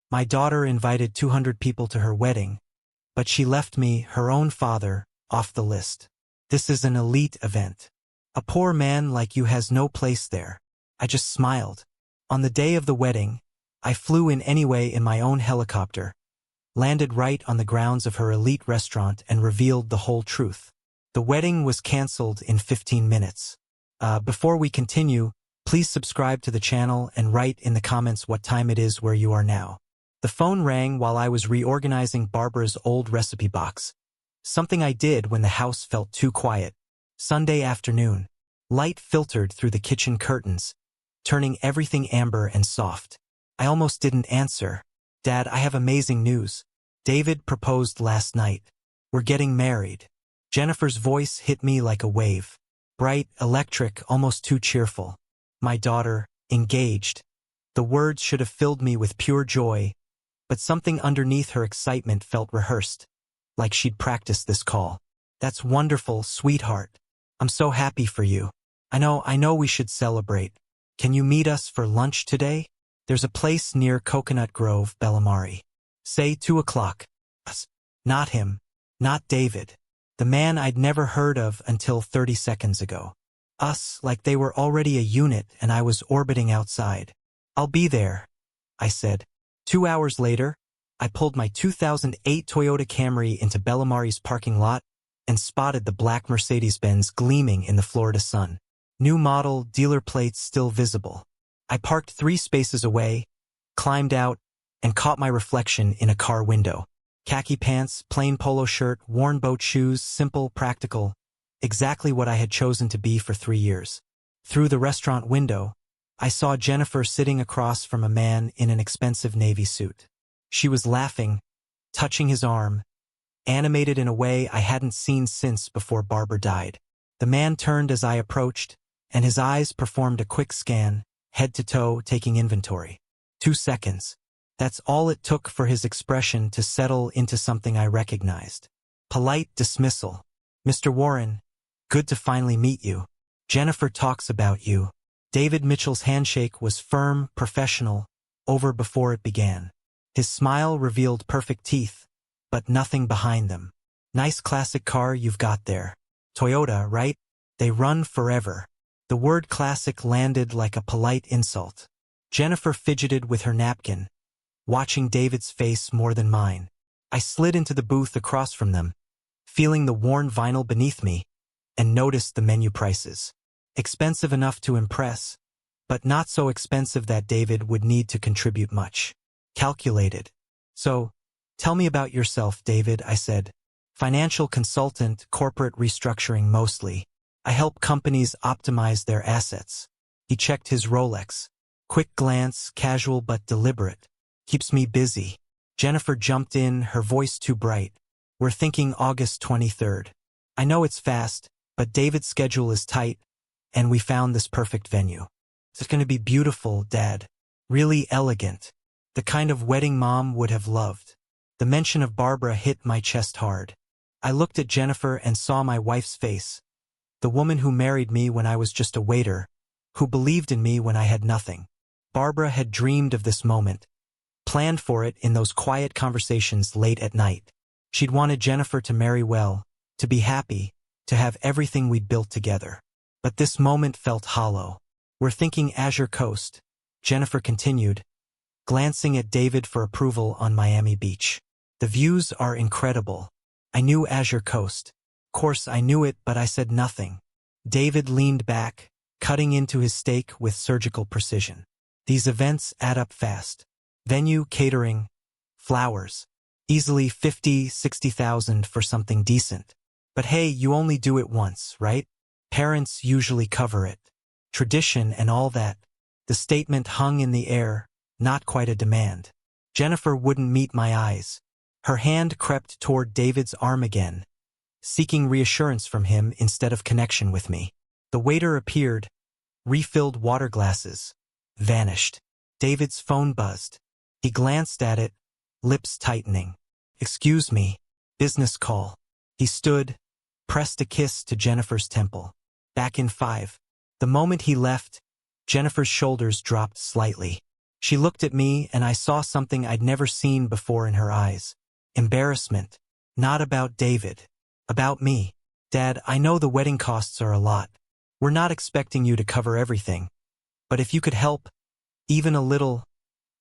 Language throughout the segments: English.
My daughter invited 200 people to her wedding, but she left me, her own father, off the list. This is an elite event. A poor man like you has no place there. I just smiled. On the day of the wedding, I flew in anyway in my own helicopter, landed right on the grounds of her elite restaurant and revealed the whole truth. The wedding was canceled in 15 minutes. Before we continue, please subscribe to the channel and write in the comments what time it is where you are now. The phone rang while I was reorganizing Barbara's old recipe box. Something I did when the house felt too quiet. Sunday afternoon. Light filtered through the kitchen curtains, turning everything amber and soft. I almost didn't answer. Dad, I have amazing news. David proposed last night. We're getting married. Jennifer's voice hit me like a wave. Bright, electric, almost too cheerful. My daughter, engaged. The words should have filled me with pure joy, but something underneath her excitement felt rehearsed, like she'd practiced this call. That's wonderful, sweetheart. I'm so happy for you. I know we should celebrate. Can you meet us for lunch today? There's a place near Coconut Grove, Bellamari. Say 2 o'clock. Us. Not him. Not David. The man I'd never heard of until 30 seconds ago. Us, like they were already a unit and I was orbiting outside. I'll be there, I said. 2 hours later, I pulled my 2008 Toyota Camry into Bellamari's parking lot and spotted the black Mercedes-Benz gleaming in the Florida sun. New model, dealer plates still visible. I parked 3 spaces away, climbed out, and caught my reflection in a car window. Khaki pants, plain polo shirt, worn boat shoes, simple, practical, exactly what I had chosen to be for 3 years. Through the restaurant window, I saw Jennifer sitting across from a man in an expensive navy suit. She was laughing, touching his arm, animated in a way I hadn't seen since before Barbara died. The man turned as I approached, and his eyes performed a quick scan, head to toe, taking inventory. 2 seconds. That's all it took for his expression to settle into something I recognized. Polite dismissal. Mr. Warren, good to finally meet you. Jennifer talks about you. David Mitchell's handshake was firm, professional, over before it began. His smile revealed perfect teeth, but nothing behind them. Nice classic car you've got there. Toyota, right? They run forever. The word classic landed like a polite insult. Jennifer fidgeted with her napkin, watching David's face more than mine. I slid into the booth across from them, feeling the worn vinyl beneath me, and noticed the menu prices. Expensive enough to impress, but not so expensive that David would need to contribute much. Calculated. So, tell me about yourself, David, I said. Financial consultant, corporate restructuring mostly. I help companies optimize their assets. He checked his Rolex. Quick glance, casual but deliberate. Keeps me busy. Jennifer jumped in, her voice too bright. We're thinking August 23rd. I know it's fast, but David's schedule is tight, and we found this perfect venue. It's going to be beautiful, Dad. Really elegant. The kind of wedding Mom would have loved. The mention of Barbara hit my chest hard. I looked at Jennifer and saw my wife's face. The woman who married me when I was just a waiter, who believed in me when I had nothing. Barbara had dreamed of this moment, planned for it in those quiet conversations late at night. She'd wanted Jennifer to marry well, to be happy, to have everything we'd built together. But this moment felt hollow. We're thinking Azure Coast, Jennifer continued, glancing at David for approval on Miami Beach. The views are incredible. I knew Azure Coast. Of course I knew it, but I said nothing. David leaned back, cutting into his steak with surgical precision. These events add up fast. Venue, catering, flowers. Easily 50, 60,000 for something decent. But hey, you only do it once, right? Parents usually cover it. Tradition and all that. The statement hung in the air, not quite a demand. Jennifer wouldn't meet my eyes. Her hand crept toward David's arm again, seeking reassurance from him instead of connection with me. The waiter appeared, refilled water glasses, vanished. David's phone buzzed. He glanced at it, lips tightening. Excuse me, business call. He stood, pressed a kiss to Jennifer's temple. Back in 5. The moment he left, Jennifer's shoulders dropped slightly. She looked at me and I saw something I'd never seen before in her eyes. Embarrassment. Not about David. About me. Dad, I know the wedding costs are a lot. We're not expecting you to cover everything. But if you could help, even a little,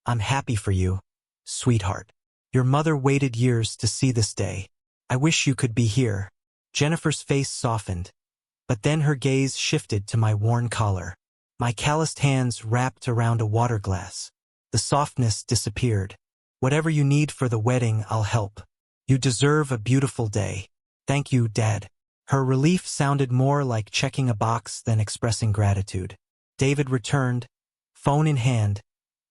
I'm happy for you, sweetheart. Your mother waited years to see this day. I wish you could be here. Jennifer's face softened, but then her gaze shifted to my worn collar. My calloused hands wrapped around a water glass. The softness disappeared. Whatever you need for the wedding, I'll help. You deserve a beautiful day. Thank you, Dad. Her relief sounded more like checking a box than expressing gratitude. David returned, phone in hand,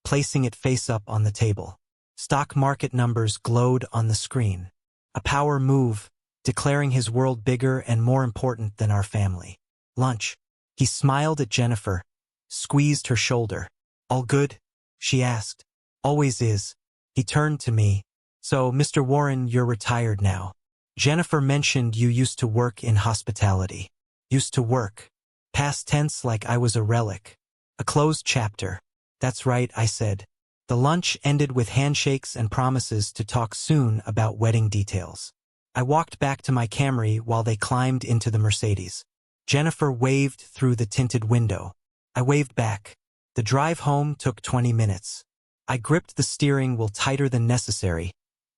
placing it face up on the table. Stock market numbers glowed on the screen. A power move, declaring his world bigger and more important than our family. Lunch. He smiled at Jennifer, squeezed her shoulder. All good? She asked. Always is. He turned to me. So, Mr. Warren, you're retired now. Jennifer mentioned you used to work in hospitality. Used to work. Past tense like I was a relic. A closed chapter. That's right, I said. The lunch ended with handshakes and promises to talk soon about wedding details. I walked back to my Camry while they climbed into the Mercedes. Jennifer waved through the tinted window. I waved back. The drive home took 20 minutes. I gripped the steering wheel tighter than necessary,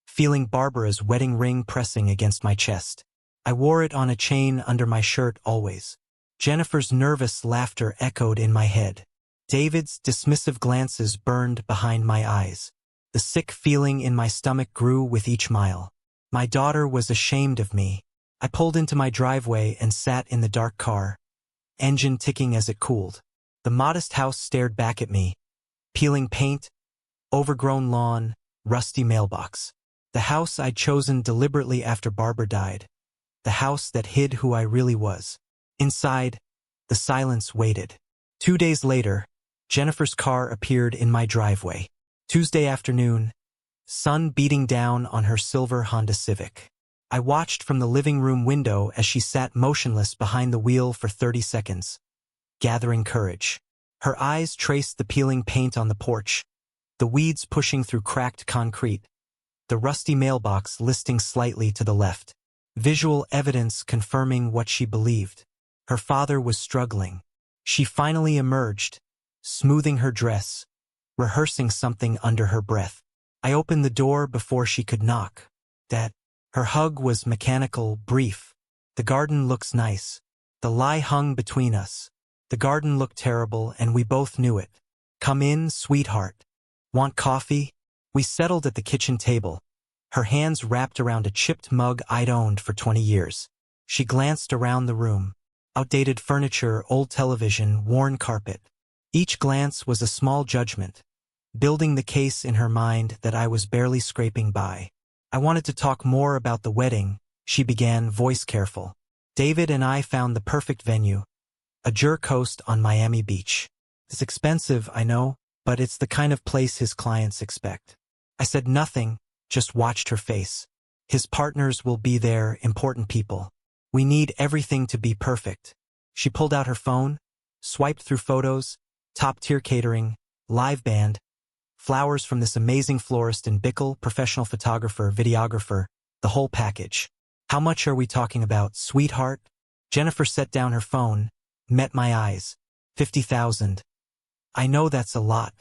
feeling Barbara's wedding ring pressing against my chest. I wore it on a chain under my shirt always. Jennifer's nervous laughter echoed in my head. David's dismissive glances burned behind my eyes. The sick feeling in my stomach grew with each mile. My daughter was ashamed of me. I pulled into my driveway and sat in the dark car, engine ticking as it cooled. The modest house stared back at me. Peeling paint, overgrown lawn, rusty mailbox. The house I'd chosen deliberately after Barbara died. The house that hid who I really was. Inside, the silence waited. 2 days later, Jennifer's car appeared in my driveway. Tuesday afternoon, sun beating down on her silver Honda Civic. I watched from the living room window as she sat motionless behind the wheel for 30 seconds, gathering courage. Her eyes traced the peeling paint on the porch, the weeds pushing through cracked concrete, the rusty mailbox listing slightly to the left. Visual evidence confirming what she believed. Her father was struggling. She finally emerged, smoothing her dress, rehearsing something under her breath. I opened the door before she could knock. Dad. Her hug was mechanical, brief. The garden looks nice. The lie hung between us. The garden looked terrible, and we both knew it. Come in, sweetheart. Want coffee? We settled at the kitchen table, her hands wrapped around a chipped mug I'd owned for 20 years. She glanced around the room. Outdated furniture, old television, worn carpet. Each glance was a small judgment, building the case in her mind that I was barely scraping by. I wanted to talk more about the wedding, she began, voice careful. David and I found the perfect venue, a jerk host on Miami Beach. It's expensive, I know, but it's the kind of place his clients expect. I said nothing, just watched her face. His partners will be there, important people. We need everything to be perfect. She pulled out her phone, swiped through photos, top-tier catering, live band, flowers from this amazing florist in Bickle, professional photographer, videographer, the whole package. How much are we talking about, sweetheart? Jennifer set down her phone, met my eyes. 50,000. I know that's a lot.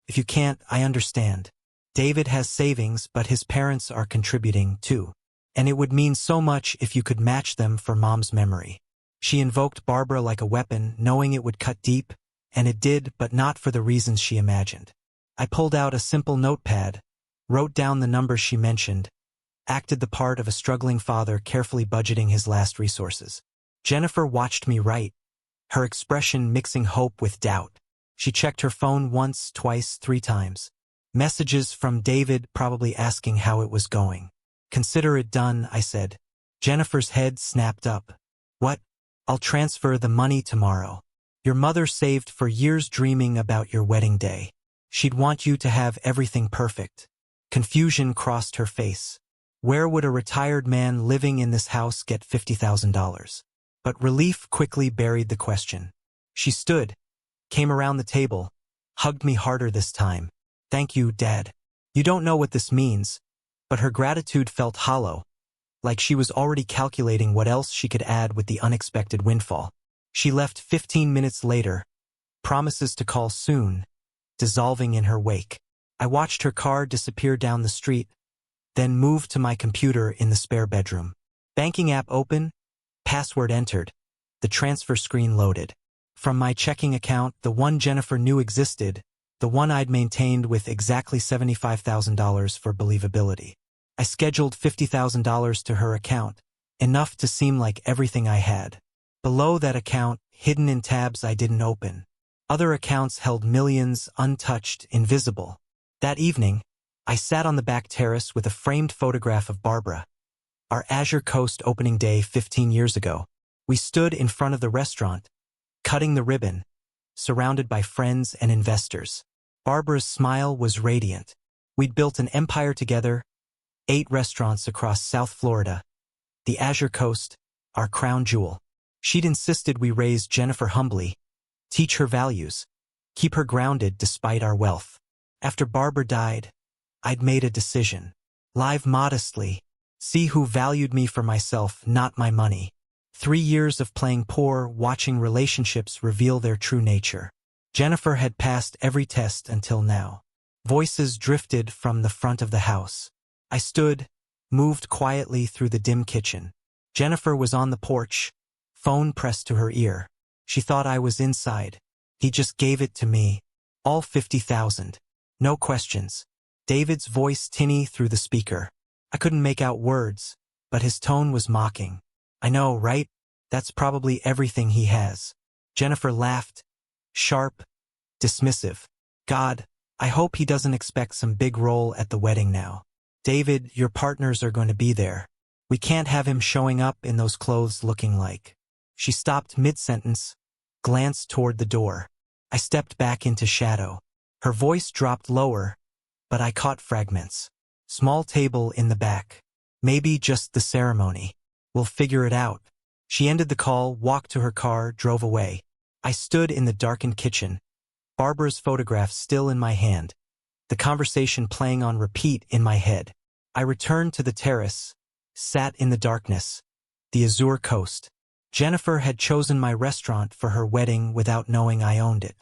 If you can't, I understand. David has savings, but his parents are contributing too. And it would mean so much if you could match them for Mom's memory. She invoked Barbara like a weapon, knowing it would cut deep, and it did, but not for the reasons she imagined. I pulled out a simple notepad, wrote down the numbers she mentioned, acted the part of a struggling father carefully budgeting his last resources. Jennifer watched me write, her expression mixing hope with doubt. She checked her phone once, twice, 3 times. Messages from David probably asking how it was going. Consider it done, I said. Jennifer's head snapped up. What? I'll transfer the money tomorrow. Your mother saved for years dreaming about your wedding day. She'd want you to have everything perfect. Confusion crossed her face. Where would a retired man living in this house get $50,000? But relief quickly buried the question. She stood, came around the table, hugged me harder this time. Thank you, Dad. You don't know what this means, but her gratitude felt hollow, like she was already calculating what else she could add with the unexpected windfall. She left 15 minutes later, promises to call soon, dissolving in her wake. I watched her car disappear down the street, then moved to my computer in the spare bedroom. Banking app open, password entered, the transfer screen loaded. From my checking account, the one Jennifer knew existed, the one I'd maintained with exactly $75,000 for believability. I scheduled $50,000 to her account, enough to seem like everything I had. Below that account, hidden in tabs I didn't open, other accounts held millions, untouched, invisible. That evening, I sat on the back terrace with a framed photograph of Barbara, our Azure Coast opening day 15 years ago. We stood in front of the restaurant, cutting the ribbon, surrounded by friends and investors. Barbara's smile was radiant. We'd built an empire together, 8 restaurants across South Florida, the Azure Coast, our crown jewel. She'd insisted we raise Jennifer humbly, teach her values, keep her grounded despite our wealth. After Barbara died, I'd made a decision. Live modestly, see who valued me for myself, not my money. 3 years of playing poor, watching relationships reveal their true nature. Jennifer had passed every test until now. Voices drifted from the front of the house. I stood, moved quietly through the dim kitchen. Jennifer was on the porch, phone pressed to her ear. She thought I was inside. He just gave it to me. All 50,000. No questions. David's voice tinny through the speaker. I couldn't make out words, but his tone was mocking. I know, right? That's probably everything he has. Jennifer laughed, sharp, dismissive. God, I hope he doesn't expect some big role at the wedding now. David, your partners are going to be there. We can't have him showing up in those clothes looking like. She stopped mid-sentence, glanced toward the door. I stepped back into shadow. Her voice dropped lower, but I caught fragments. Small table in the back. Maybe just the ceremony. We'll figure it out. She ended the call, walked to her car, drove away. I stood in the darkened kitchen, Barbara's photograph still in my hand, the conversation playing on repeat in my head. I returned to the terrace, sat in the darkness, the Azure Coast. Jennifer had chosen my restaurant for her wedding without knowing I owned it.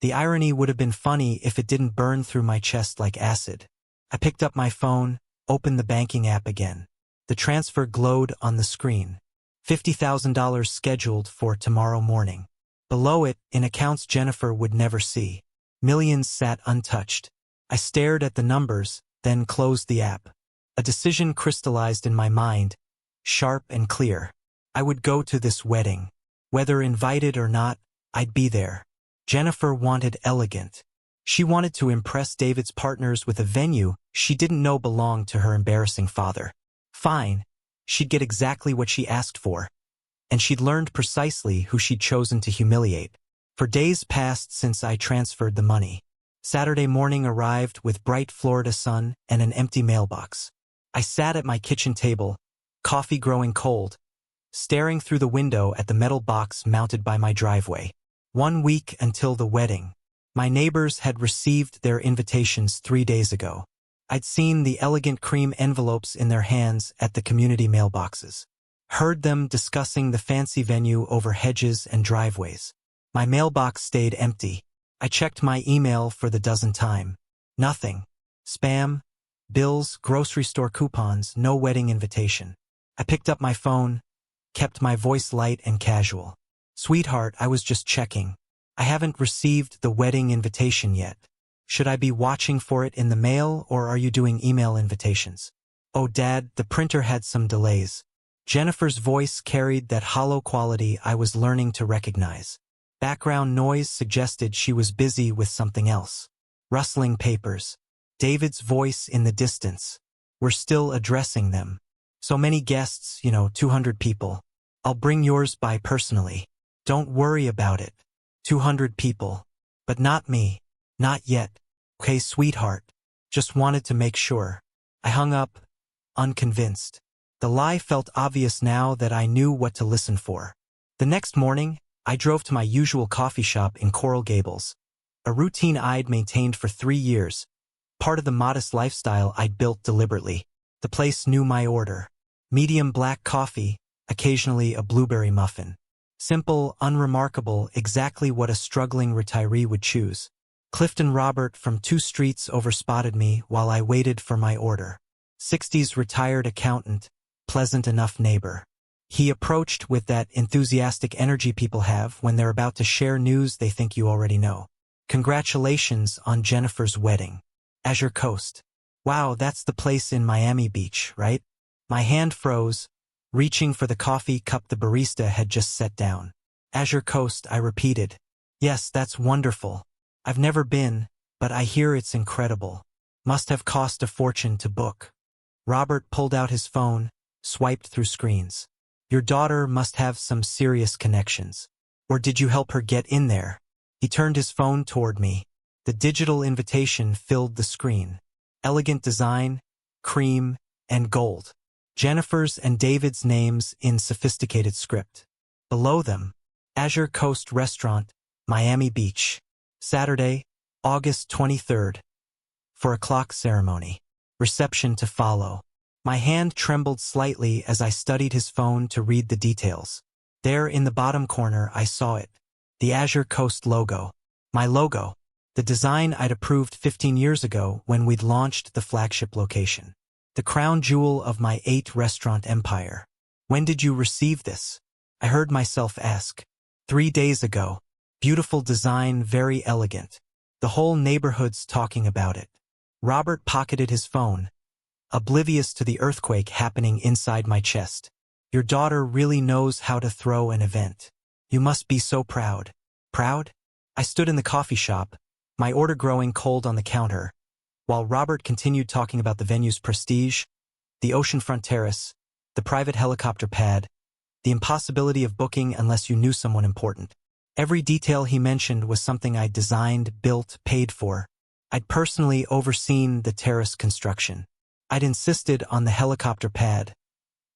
The irony would have been funny if it didn't burn through my chest like acid. I picked up my phone, opened the banking app again. The transfer glowed on the screen. $50,000 scheduled for tomorrow morning. Below it, in accounts Jennifer would never see. Millions sat untouched. I stared at the numbers, then closed the app. A decision crystallized in my mind, sharp and clear. I would go to this wedding. Whether invited or not, I'd be there. Jennifer wanted elegant. She wanted to impress David's partners with a venue she didn't know belonged to her embarrassing father. Fine. She'd get exactly what she asked for. And she'd learned precisely who she'd chosen to humiliate. For days passed since I transferred the money. Saturday morning arrived with bright Florida sun and an empty mailbox. I sat at my kitchen table, coffee growing cold, staring through the window at the metal box mounted by my driveway. 1 week until the wedding. My neighbors had received their invitations 3 days ago. I'd seen the elegant cream envelopes in their hands at the community mailboxes. Heard them discussing the fancy venue over hedges and driveways. My mailbox stayed empty. I checked my email for the 12th time. Nothing. Spam, bills, grocery store coupons, no wedding invitation. I picked up my phone, kept my voice light and casual. Sweetheart, I was just checking. I haven't received the wedding invitation yet. Should I be watching for it in the mail, or are you doing email invitations? Oh, Dad, the printer had some delays. Jennifer's voice carried that hollow quality I was learning to recognize. Background noise suggested she was busy with something else. Rustling papers. David's voice in the distance. We're still addressing them. So many guests, 200 people. I'll bring yours by personally. Don't worry about it. 200 people. But not me. Not yet. Okay, sweetheart. Just wanted to make sure. I hung up, unconvinced. The lie felt obvious now that I knew what to listen for. The next morning, I drove to my usual coffee shop in Coral Gables. A routine I'd maintained for 3 years, part of the modest lifestyle I'd built deliberately. The place knew my order. Medium black coffee, occasionally a blueberry muffin. Simple, unremarkable, exactly what a struggling retiree would choose. Clifton Robert from 2 streets over spotted me while I waited for my order. 60s retired accountant, pleasant enough neighbor. He approached with that enthusiastic energy people have when they're about to share news they think you already know. Congratulations on Jennifer's wedding. Azure Coast. Wow, that's the place in Miami Beach, right? My hand froze, reaching for the coffee cup the barista had just set down. Azure Coast, I repeated. Yes, that's wonderful. I've never been, but I hear it's incredible. Must have cost a fortune to book. Robert pulled out his phone, swiped through screens. Your daughter must have some serious connections. Or did you help her get in there? He turned his phone toward me. The digital invitation filled the screen. Elegant design, cream, and gold. Jennifer's and David's names in sophisticated script. Below them, Azure Coast Restaurant, Miami Beach. Saturday, August 23rd. 4 o'clock ceremony. Reception to follow. My hand trembled slightly as I studied his phone to read the details. There in the bottom corner I saw it. The Azure Coast logo. My logo. The design I'd approved 15 years ago when we'd launched the flagship location. The crown jewel of my 8-restaurant empire. When did you receive this? I heard myself ask. 3 days ago. Beautiful design, very elegant. The whole neighborhood's talking about it. Robert pocketed his phone, oblivious to the earthquake happening inside my chest. Your daughter really knows how to throw an event. You must be so proud. Proud? I stood in the coffee shop, my order growing cold on the counter, while Robert continued talking about the venue's prestige, the oceanfront terrace, the private helicopter pad, the impossibility of booking unless you knew someone important. Every detail he mentioned was something I'd designed, built, paid for. I'd personally overseen the terrace construction. I'd insisted on the helicopter pad,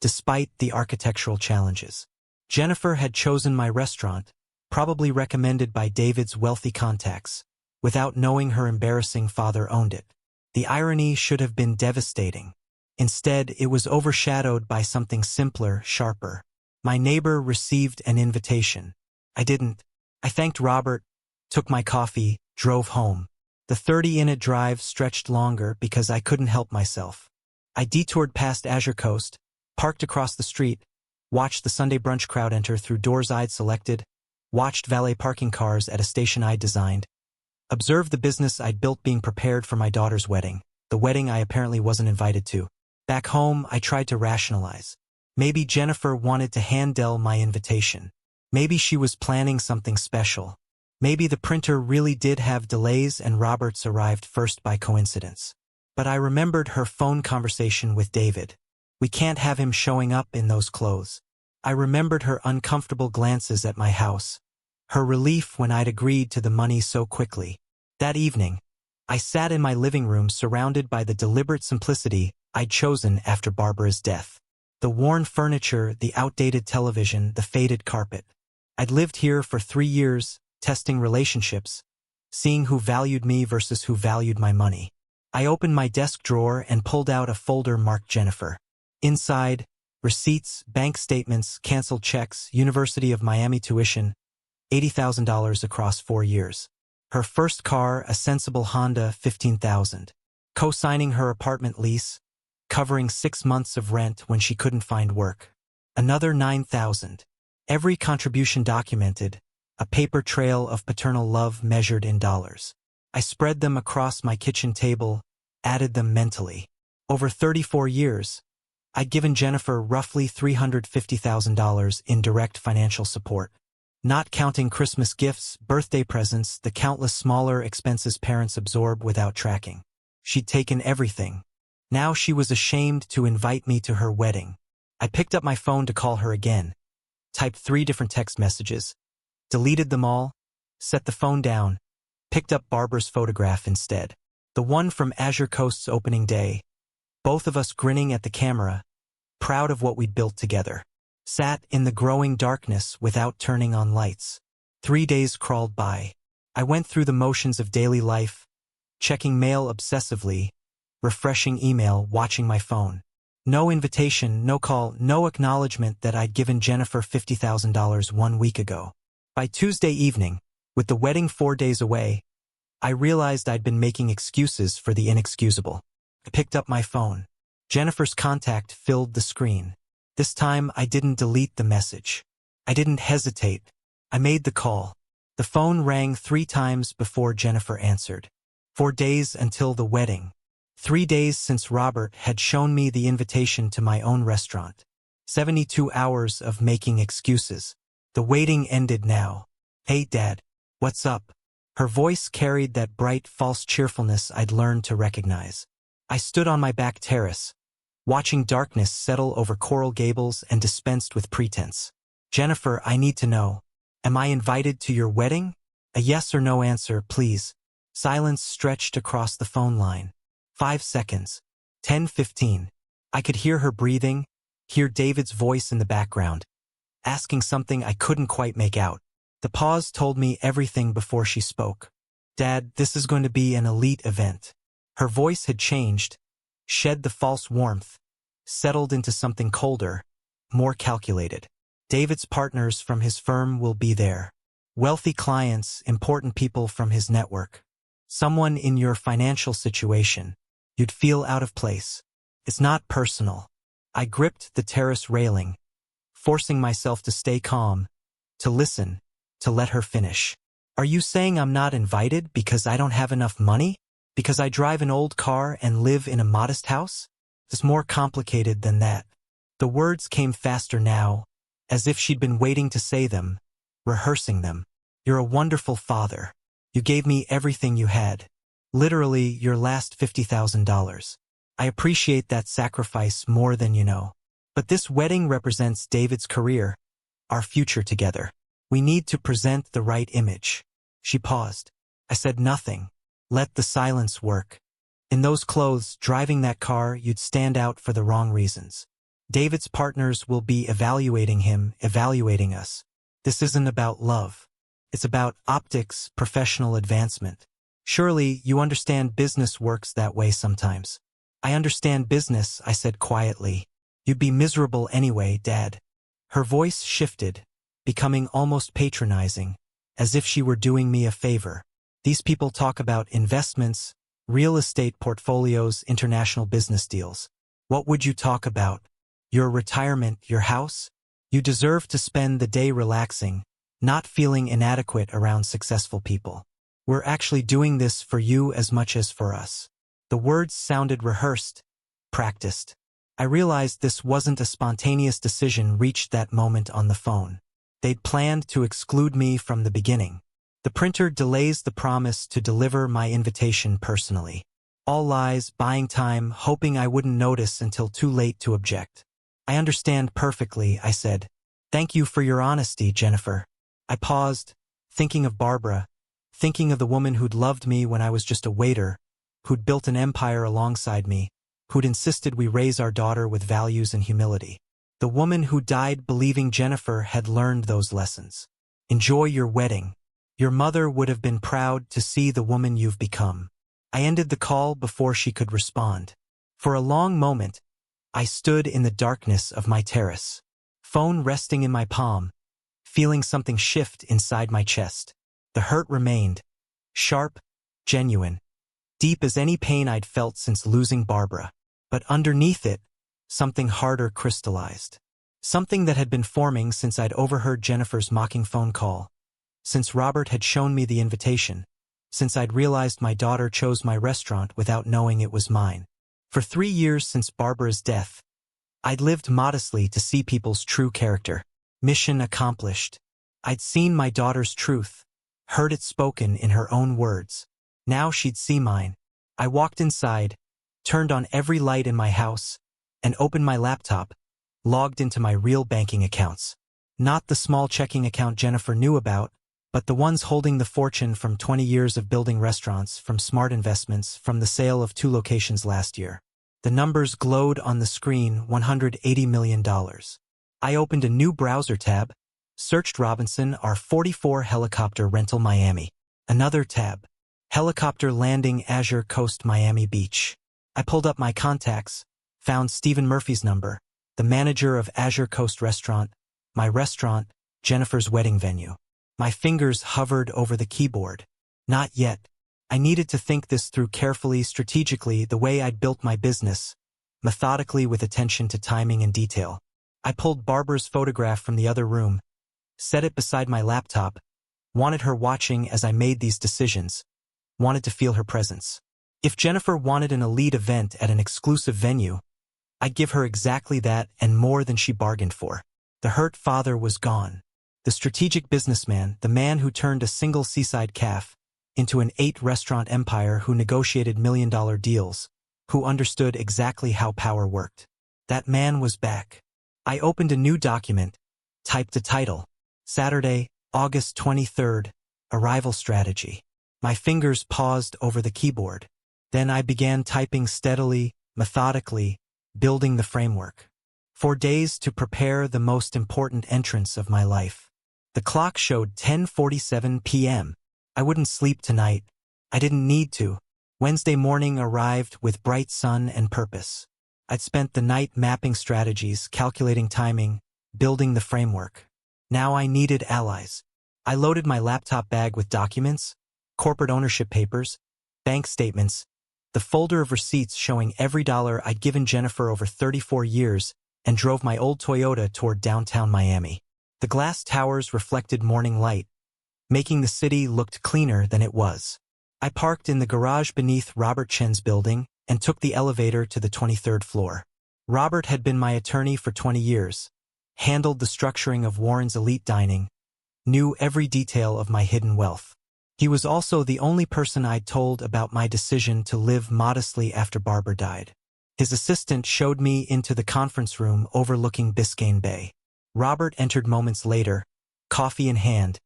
despite the architectural challenges. Jennifer had chosen my restaurant, probably recommended by David's wealthy contacts, without knowing her embarrassing father owned it. The irony should have been devastating. Instead, it was overshadowed by something simpler, sharper. My neighbor received an invitation. I didn't. I thanked Robert, took my coffee, drove home. The 30-minute drive stretched longer because I couldn't help myself. I detoured past Azure Coast, parked across the street, watched the Sunday brunch crowd enter through doors I'd selected, watched valet parking cars at a station I'd designed, observed the business I'd built being prepared for my daughter's wedding, the wedding I apparently wasn't invited to. Back home, I tried to rationalize. Maybe Jennifer wanted to hand-dell my invitation. Maybe she was planning something special. Maybe the printer really did have delays and Robert's arrived first by coincidence. But I remembered her phone conversation with David. We can't have him showing up in those clothes. I remembered her uncomfortable glances at my house, her relief when I'd agreed to the money so quickly. That evening, I sat in my living room surrounded by the deliberate simplicity I'd chosen after Barbara's death. The worn furniture, the outdated television, the faded carpet. I'd lived here for 3 years, testing relationships, seeing who valued me versus who valued my money. I opened my desk drawer and pulled out a folder marked Jennifer. Inside, receipts, bank statements, canceled checks, University of Miami tuition, $80,000 across 4 years. Her first car, a sensible Honda, $15,000. Co-signing her apartment lease, covering 6 months of rent when she couldn't find work. Another $9,000. Every contribution documented, a paper trail of paternal love measured in dollars. I spread them across my kitchen table, added them mentally. Over 34 years, I'd given Jennifer roughly $350,000 in direct financial support. Not counting Christmas gifts, birthday presents, the countless smaller expenses parents absorb without tracking. She'd taken everything. Now she was ashamed to invite me to her wedding. I picked up my phone to call her again, typed 3 different text messages, deleted them all, set the phone down, picked up Barbara's photograph instead. The one from Azure Coast's opening day. Both of us grinning at the camera, proud of what we'd built together. Sat in the growing darkness without turning on lights. 3 days crawled by. I went through the motions of daily life, checking mail obsessively, refreshing email, watching my phone. No invitation, no call, no acknowledgement that I'd given Jennifer $50,000 1 week ago. By Tuesday evening, with the wedding 4 days away, I realized I'd been making excuses for the inexcusable. I picked up my phone. Jennifer's contact filled the screen. This time, I didn't delete the message. I didn't hesitate. I made the call. The phone rang 3 times before Jennifer answered. 4 days until the wedding. 3 days since Robert had shown me the invitation to my own restaurant. 72 hours of making excuses. The waiting ended now. "Hey, Dad. What's up?" Her voice carried that bright, false cheerfulness I'd learned to recognize. I stood on my back terrace, watching darkness settle over Coral Gables and dispensed with pretense. "Jennifer, I need to know. Am I invited to your wedding? A yes or no answer, please." Silence stretched across the phone line. 5 seconds. 10:15. I could hear her breathing, hear David's voice in the background, asking something I couldn't quite make out. The pause told me everything before she spoke. "Dad, this is going to be an elite event." Her voice had changed, shed the false warmth, settled into something colder, more calculated. "David's partners from his firm will be there. Wealthy clients, important people from his network. Someone in your financial situation. You'd feel out of place. It's not personal." I gripped the terrace railing, forcing myself to stay calm, to listen, to let her finish. "Are you saying I'm not invited because I don't have enough money? Because I drive an old car and live in a modest house? It's more complicated than that." The words came faster now, as if she'd been waiting to say them, rehearsing them. "You're a wonderful father. You gave me everything you had. Literally, your last $50,000. I appreciate that sacrifice more than you know. But this wedding represents David's career, our future together. We need to present the right image." She paused. I said nothing. Let the silence work. "In those clothes, driving that car, you'd stand out for the wrong reasons. David's partners will be evaluating him, evaluating us. This isn't about love. It's about optics, professional advancement. Surely you understand business works that way sometimes." "I understand business," I said quietly. "You'd be miserable anyway, Dad." Her voice shifted, becoming almost patronizing, as if she were doing me a favor. "These people talk about investments, real estate portfolios, international business deals. What would you talk about? Your retirement, your house? You deserve to spend the day relaxing, not feeling inadequate around successful people. We're actually doing this for you as much as for us." The words sounded rehearsed, practiced. I realized this wasn't a spontaneous decision reached that moment on the phone. They'd planned to exclude me from the beginning. The printer delays the promise to deliver my invitation personally. All lies, buying time, hoping I wouldn't notice until too late to object. "I understand perfectly," I said. "Thank you for your honesty, Jennifer." I paused, thinking of Barbara, thinking of the woman who'd loved me when I was just a waiter, who'd built an empire alongside me, who'd insisted we raise our daughter with values and humility. The woman who died believing Jennifer had learned those lessons. "Enjoy your wedding. Your mother would have been proud to see the woman you've become." I ended the call before she could respond. For a long moment, I stood in the darkness of my terrace, phone resting in my palm, feeling something shift inside my chest. The hurt remained, sharp, genuine, deep as any pain I'd felt since losing Barbara. But underneath it, something harder crystallized. Something that had been forming since I'd overheard Jennifer's mocking phone call, since Robert had shown me the invitation, since I'd realized my daughter chose my restaurant without knowing it was mine. For 3 years since Barbara's death, I'd lived modestly to see people's true character. Mission accomplished. I'd seen my daughter's truth, heard it spoken in her own words. Now she'd see mine. I walked inside, turned on every light in my house, and opened my laptop, logged into my real banking accounts. Not the small checking account Jennifer knew about, but the ones holding the fortune from 20 years of building restaurants, from smart investments, from the sale of 2 locations last year. The numbers glowed on the screen, $180 million. I opened a new browser tab, searched Robinson, our 44 helicopter rental Miami. Another tab. Helicopter landing Azure Coast, Miami Beach. I pulled up my contacts, found Stephen Murphy's number, the manager of Azure Coast Restaurant, my restaurant, Jennifer's wedding venue. My fingers hovered over the keyboard. Not yet. I needed to think this through carefully, strategically, the way I'd built my business, methodically with attention to timing and detail. I pulled Barbara's photograph from the other room, set it beside my laptop, wanted her watching as I made these decisions, wanted to feel her presence. If Jennifer wanted an elite event at an exclusive venue, I'd give her exactly that and more than she bargained for. The hurt father was gone. The strategic businessman, the man who turned a single seaside cafe into an 8-restaurant empire, who negotiated million-dollar deals, who understood exactly how power worked. That man was back. I opened a new document, typed a title, Saturday, August 23rd, Arrival Strategy. My fingers paused over the keyboard. Then I began typing steadily, methodically, building the framework. 4 days to prepare the most important entrance of my life. The clock showed 10:47 p.m. I wouldn't sleep tonight. I didn't need to. Wednesday morning arrived with bright sun and purpose. I'd spent the night mapping strategies, calculating timing, building the framework. Now I needed allies. I loaded my laptop bag with documents, corporate ownership papers, bank statements, the folder of receipts showing every dollar I'd given Jennifer over 34 years, and drove my old Toyota toward downtown Miami. The glass towers reflected morning light, making the city look cleaner than it was. I parked in the garage beneath Robert Chen's building and took the elevator to the 23rd floor. Robert had been my attorney for 20 years, handled the structuring of Warren's elite dining, knew every detail of my hidden wealth. He was also the only person I'd told about my decision to live modestly after Barbara died. His assistant showed me into the conference room overlooking Biscayne Bay. Robert entered moments later, coffee in hand,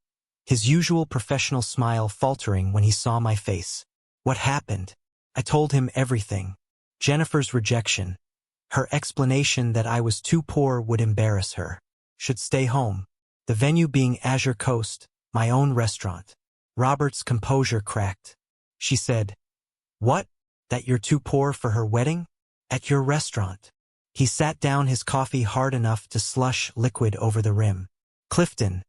his usual professional smile faltering when he saw my face. What happened? I told him everything. Jennifer's rejection, her explanation that I was too poor would embarrass her, should stay home, the venue being Azure Coast, my own restaurant. Robert's composure cracked. She said, "What? That you're too poor for her wedding? At your restaurant?" He sat down, his coffee hard enough to slush liquid over the rim. "Clifton,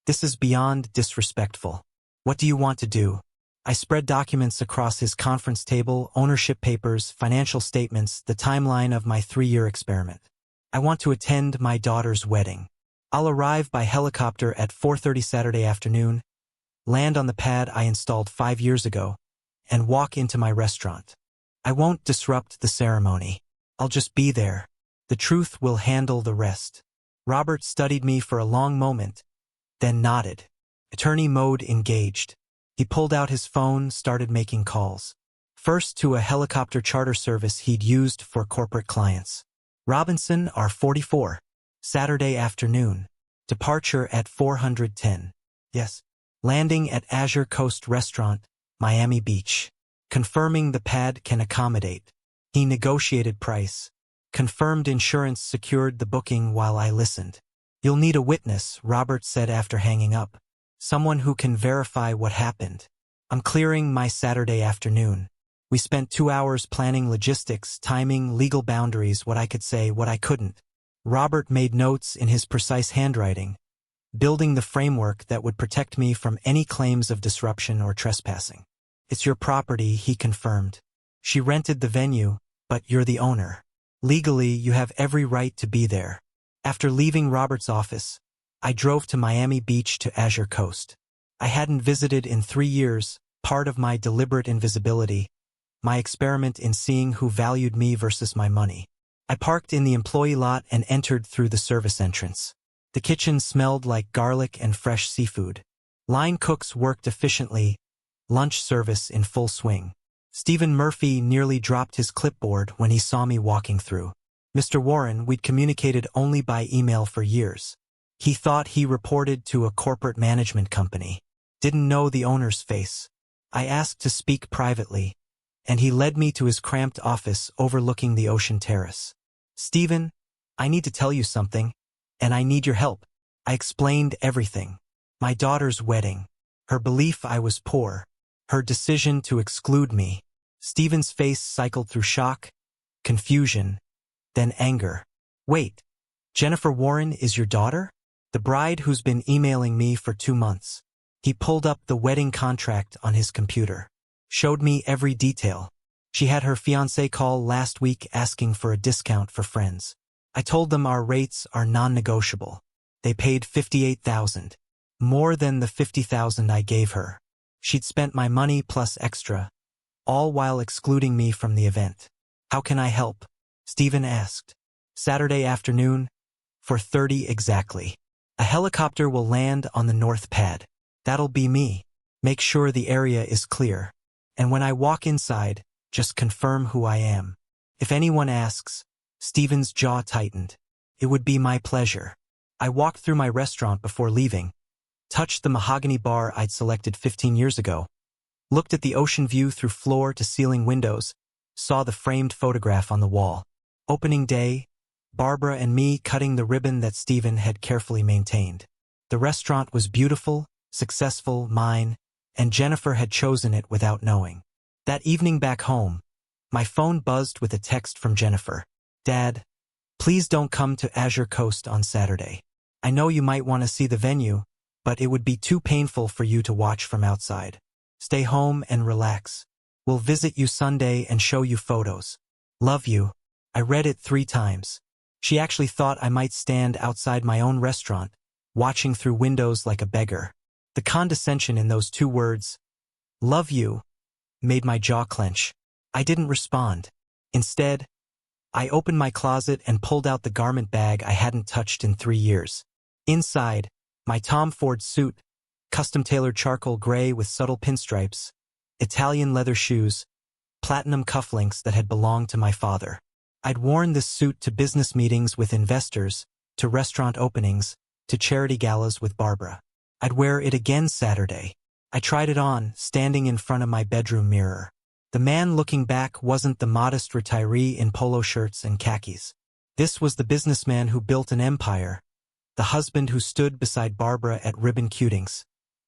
this is beyond disrespectful. What do you want to do?" I spread documents across his conference table, ownership papers, financial statements, the timeline of my 3-year experiment. "I want to attend my daughter's wedding. I'll arrive by helicopter at 4:30 Saturday afternoon, land on the pad I installed 5 years ago, and walk into my restaurant. I won't disrupt the ceremony. I'll just be there. The truth will handle the rest." Robert studied me for a long moment, then nodded. Attorney mode engaged. He pulled out his phone, started making calls. First to a helicopter charter service he'd used for corporate clients. "Robinson, R44. Saturday afternoon. Departure at 410. Yes. Landing at Azure Coast Restaurant, Miami Beach. Confirming the pad can accommodate." He negotiated price. Confirmed insurance secured the booking while I listened. "You'll need a witness," Robert said after hanging up. "Someone who can verify what happened." I'm clearing my Saturday afternoon. We spent 2 hours planning logistics, timing, legal boundaries, what I could say, what I couldn't. Robert made notes in his precise handwriting, building the framework that would protect me from any claims of disruption or trespassing. "It's your property," he confirmed. "She rented the venue, but you're the owner. Legally, you have every right to be there." After leaving Robert's office, I drove to Miami Beach to Azure Coast. I hadn't visited in 3 years, part of my deliberate invisibility, my experiment in seeing who valued me versus my money. I parked in the employee lot and entered through the service entrance. The kitchen smelled like garlic and fresh seafood. Line cooks worked efficiently, lunch service in full swing. Stephen Murphy nearly dropped his clipboard when he saw me walking through. "Mr. Warren, we'd communicated only by email for years. He thought he reported to a corporate management company. Didn't know the owner's face. I asked to speak privately, and he led me to his cramped office overlooking the ocean terrace. "Stephen, I need to tell you something, and I need your help." I explained everything. My daughter's wedding, her belief I was poor, Her decision to exclude me. Stephen's face cycled through shock, confusion, then anger. Wait, Jennifer Warren is your daughter? The bride who's been emailing me for 2 months. He pulled up the wedding contract on his computer. Showed me every detail. She had her fiancé call last week asking for a discount for friends. I told them our rates are non-negotiable. They paid $58,000. More than the $50,000 I gave her. She'd spent my money plus extra, all while excluding me from the event. How can I help? Stephen asked. Saturday afternoon, 4:30 exactly. A helicopter will land on the north pad. That'll be me. Make sure the area is clear. And when I walk inside, just confirm who I am. If anyone asks, Stephen's jaw tightened. It would be my pleasure. I walked through my restaurant before leaving, touched the mahogany bar I'd selected 15 years ago, looked at the ocean view through floor-to-ceiling windows, saw the framed photograph on the wall. Opening day, Barbara and me cutting the ribbon that Stephen had carefully maintained. The restaurant was beautiful, successful, mine, and Jennifer had chosen it without knowing. That evening back home, my phone buzzed with a text from Jennifer. Dad, please don't come to Azure Coast on Saturday. I know you might want to see the venue, but it would be too painful for you to watch from outside. Stay home and relax. We'll visit you Sunday and show you photos. Love you. I read it 3 times. She actually thought I might stand outside my own restaurant, watching through windows like a beggar. The condescension in those 2 words, love you, made my jaw clench. I didn't respond. Instead, I opened my closet and pulled out the garment bag I hadn't touched in 3 years. Inside, my Tom Ford suit, custom-tailored charcoal gray with subtle pinstripes, Italian leather shoes, platinum cufflinks that had belonged to my father. I'd worn this suit to business meetings with investors, to restaurant openings, to charity galas with Barbara. I'd wear it again Saturday. I tried it on, standing in front of my bedroom mirror. The man looking back wasn't the modest retiree in polo shirts and khakis. This was the businessman who built an empire, the husband who stood beside Barbara at ribbon cutings,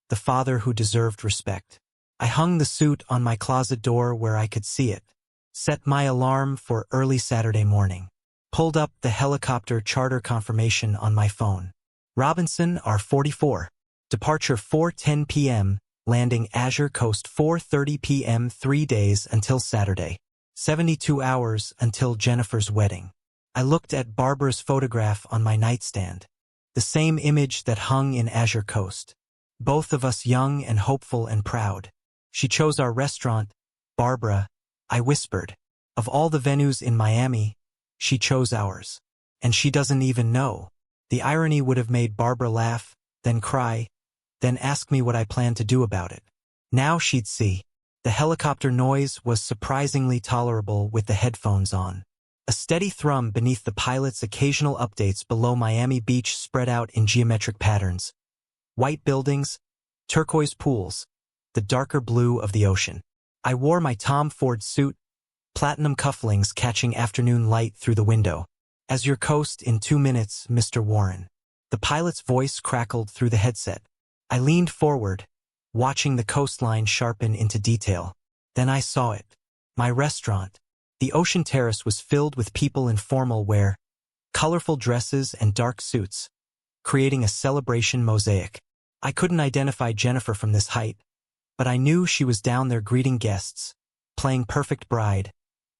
the father who deserved respect. I hung the suit on my closet door where I could see it, set my alarm for early Saturday morning, pulled up the helicopter charter confirmation on my phone. Robinson, R44. Departure 4:10 p.m., landing Azure Coast 4:30 p.m. 3 days until Saturday. 72 hours until Jennifer's wedding. I looked at Barbara's photograph on my nightstand. The same image that hung in Azure Coast. Both of us young and hopeful and proud. She chose our restaurant, Barbara, I whispered. Of all the venues in Miami, she chose ours. And she doesn't even know. The irony would have made Barbara laugh, then cry, then ask me what I planned to do about it. Now she'd see. The helicopter noise was surprisingly tolerable with the headphones on. A steady thrum beneath the pilot's occasional updates below Miami Beach spread out in geometric patterns. White buildings, turquoise pools, the darker blue of the ocean. I wore my Tom Ford suit, platinum cufflinks catching afternoon light through the window. As your coast in 2 minutes, Mr. Warren. The pilot's voice crackled through the headset. I leaned forward, watching the coastline sharpen into detail. Then I saw it. My restaurant. The ocean terrace was filled with people in formal wear, colorful dresses and dark suits, creating a celebration mosaic. I couldn't identify Jennifer from this height, but I knew she was down there greeting guests, playing perfect bride,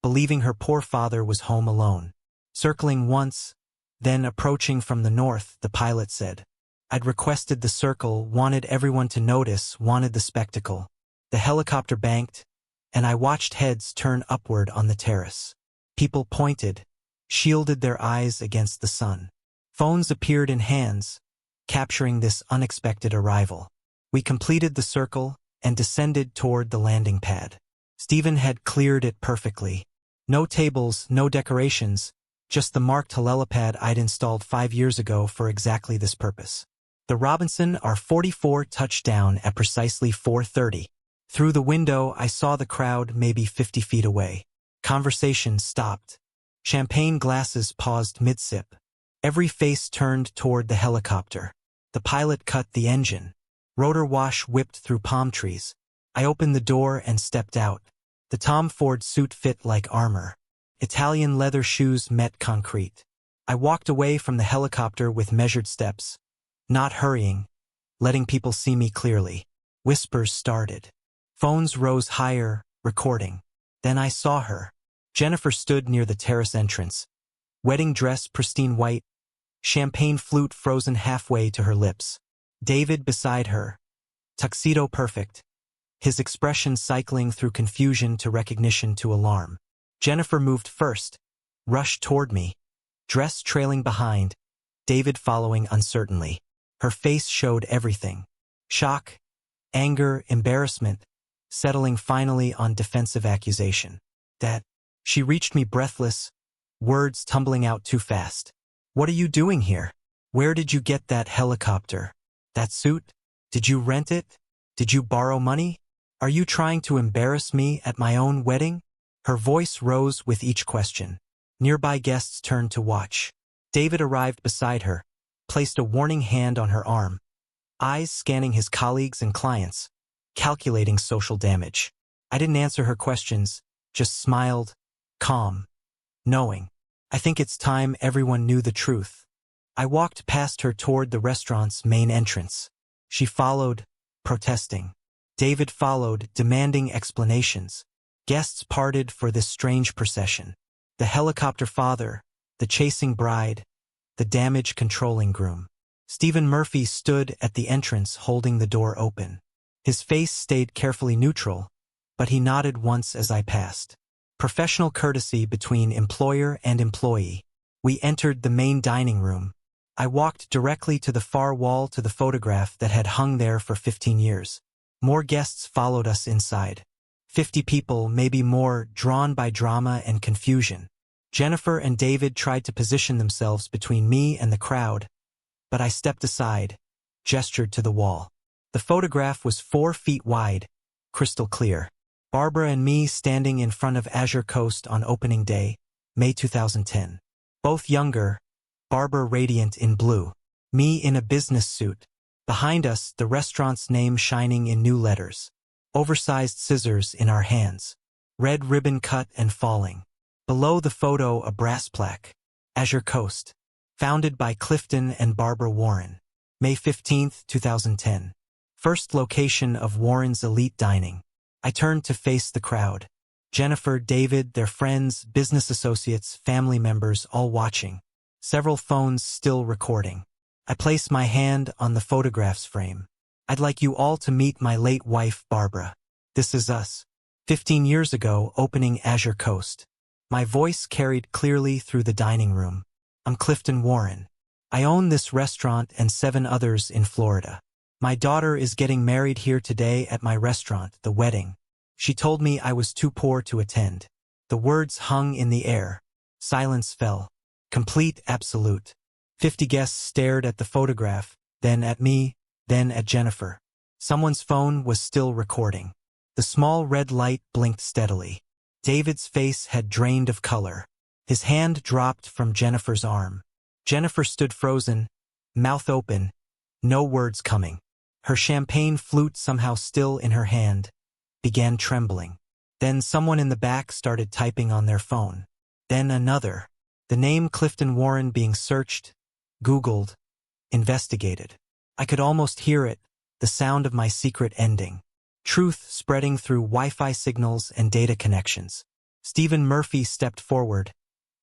believing her poor father was home alone. Circling once, then approaching from the north, the pilot said. I'd requested the circle, wanted everyone to notice, wanted the spectacle. The helicopter banked, and I watched heads turn upward on the terrace. People pointed, shielded their eyes against the sun. Phones appeared in hands, capturing this unexpected arrival. We completed the circle and descended toward the landing pad. Stephen had cleared it perfectly. No tables, no decorations, just the marked helipad I'd installed 5 years ago for exactly this purpose. The Robinson R44 touched down at precisely 4:30. Through the window, I saw the crowd maybe 50 feet away. Conversation stopped. Champagne glasses paused mid-sip. Every face turned toward the helicopter. The pilot cut the engine. Rotor wash whipped through palm trees. I opened the door and stepped out. The Tom Ford suit fit like armor. Italian leather shoes met concrete. I walked away from the helicopter with measured steps, not hurrying, letting people see me clearly. Whispers started. Phones rose higher, recording. Then I saw her. Jennifer stood near the terrace entrance. Wedding dress pristine white, champagne flute frozen halfway to her lips. David beside her. Tuxedo perfect. His expression cycling through confusion to recognition to alarm. Jennifer moved first, rushed toward me. Dress trailing behind, David following uncertainly. Her face showed everything. Shock, anger, embarrassment, settling finally on defensive accusation. That, she reached me breathless, words tumbling out too fast. What are you doing here? Where did you get that helicopter? That suit? Did you rent it? Did you borrow money? Are you trying to embarrass me at my own wedding? Her voice rose with each question. Nearby guests turned to watch. David arrived beside her, placed a warning hand on her arm, eyes scanning his colleagues and clients, calculating social damage. I didn't answer her questions, just smiled, calm, knowing. I think it's time everyone knew the truth. I walked past her toward the restaurant's main entrance. She followed, protesting. David followed, demanding explanations. Guests parted for this strange procession. The helicopter father, the chasing bride, the damage-controlling groom. Stephen Murphy stood at the entrance holding the door open. His face stayed carefully neutral, but he nodded once as I passed. Professional courtesy between employer and employee. We entered the main dining room. I walked directly to the far wall to the photograph that had hung there for 15 years. More guests followed us inside. 50 people, maybe more, drawn by drama and confusion. Jennifer and David tried to position themselves between me and the crowd, but I stepped aside, gestured to the wall. The photograph was 4 feet wide, crystal clear. Barbara and me standing in front of Azure Coast on opening day, May 2010. Both younger, Barbara radiant in blue, me in a business suit. Behind us, the restaurant's name shining in new letters. Oversized scissors in our hands. Red ribbon cut and falling. Below the photo, a brass plaque. Azure Coast. Founded by Clifton and Barbara Warren. May 15, 2010. First location of Warren's elite dining. I turned to face the crowd. Jennifer, David, their friends, business associates, family members, all watching. Several phones still recording. I placed my hand on the photograph's frame. I'd like you all to meet my late wife, Barbara. This is us. 15 years ago, opening Azure Coast. My voice carried clearly through the dining room. I'm Clifton Warren. I own this restaurant and 7 others in Florida. My daughter is getting married here today at my restaurant, the wedding. She told me I was too poor to attend. The words hung in the air. Silence fell. Complete, absolute. 50 guests stared at the photograph, then at me, then at Jennifer. Someone's phone was still recording. The small red light blinked steadily. David's face had drained of color. His hand dropped from Jennifer's arm. Jennifer stood frozen, mouth open, no words coming. Her champagne flute, somehow still in her hand, began trembling. Then someone in the back started typing on their phone. Then another. The name Clifton Warren being searched, Googled, investigated. I could almost hear it, the sound of my secret ending. Truth spreading through Wi-Fi signals and data connections. Stephen Murphy stepped forward,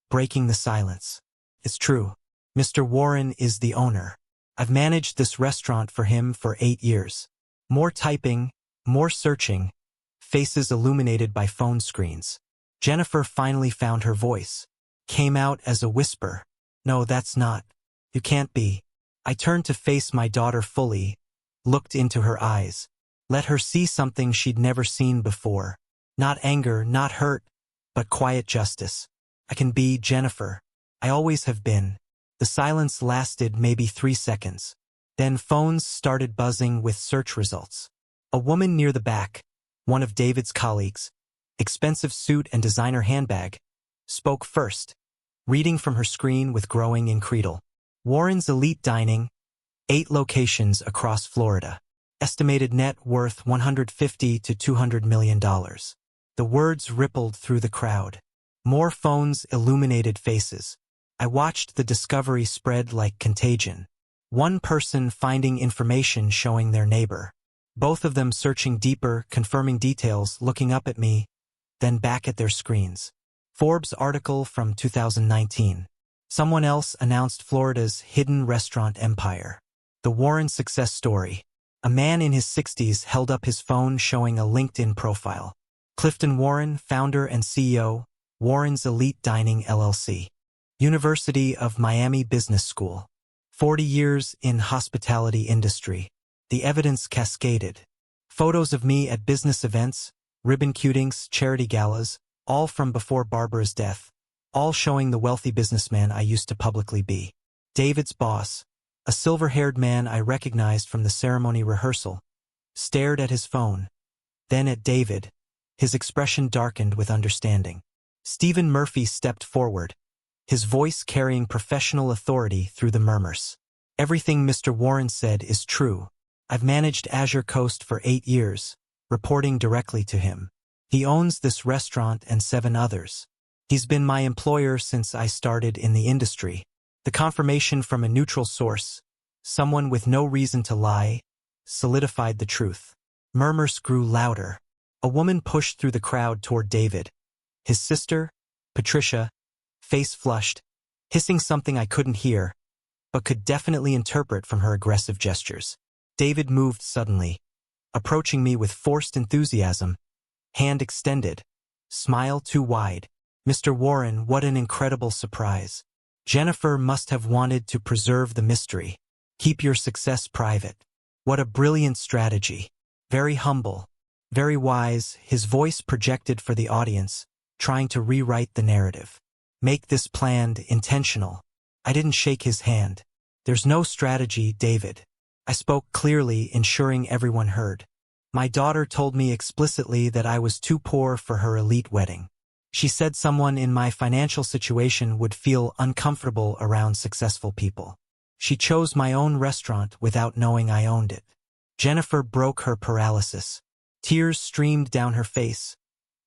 breaking the silence. It's true. Mr. Warren is the owner. I've managed this restaurant for him for 8 years. More typing, more searching, faces illuminated by phone screens. Jennifer finally found her voice. Came out as a whisper. No, that's not. You can't be. I turned to face my daughter fully, looked into her eyes. Let her see something she'd never seen before. Not anger, not hurt, but quiet justice. I can be Jennifer. I always have been. The silence lasted maybe 3 seconds. Then phones started buzzing with search results. A woman near the back, one of David's colleagues, expensive suit and designer handbag, spoke first, reading from her screen with growing incredulity. Warren's elite dining, 8 locations across Florida. Estimated net worth $150 to $200 million. The words rippled through the crowd. More phones illuminated faces. I watched the discovery spread like contagion. One person finding information showing their neighbor. Both of them searching deeper, confirming details, looking up at me, then back at their screens. Forbes article from 2019. Someone else announced Florida's hidden restaurant empire. The Warren success story. A man in his 60s held up his phone showing a LinkedIn profile. Clifton Warren, founder and CEO, Warren's Elite Dining LLC. University of Miami Business School. 40 years in hospitality industry. The evidence cascaded. Photos of me at business events, ribbon cuttings, charity galas, all from before Barbara's death, all showing the wealthy businessman I used to publicly be. David's boss, a silver-haired man I recognized from the ceremony rehearsal, stared at his phone, then at David. His expression darkened with understanding. Stephen Murphy stepped forward, his voice carrying professional authority through the murmurs. Everything Mr. Warren said is true. I've managed Azure Coast for 8 years, reporting directly to him. He owns this restaurant and 7 others. He's been my employer since I started in the industry. The confirmation from a neutral source, someone with no reason to lie, solidified the truth. Murmurs grew louder. A woman pushed through the crowd toward David. His sister, Patricia, face flushed, hissing something I couldn't hear, but could definitely interpret from her aggressive gestures. David moved suddenly, approaching me with forced enthusiasm, hand extended, smile too wide. Mr. Warren, what an incredible surprise. Jennifer must have wanted to preserve the mystery. Keep your success private. What a brilliant strategy. Very humble, very wise, his voice projected for the audience, trying to rewrite the narrative. Make this planned, intentional. I didn't shake his hand. There's no strategy, David. I spoke clearly, ensuring everyone heard. My daughter told me explicitly that I was too poor for her elite wedding. She said someone in my financial situation would feel uncomfortable around successful people. She chose my own restaurant without knowing I owned it. Jennifer broke her paralysis. Tears streamed down her face,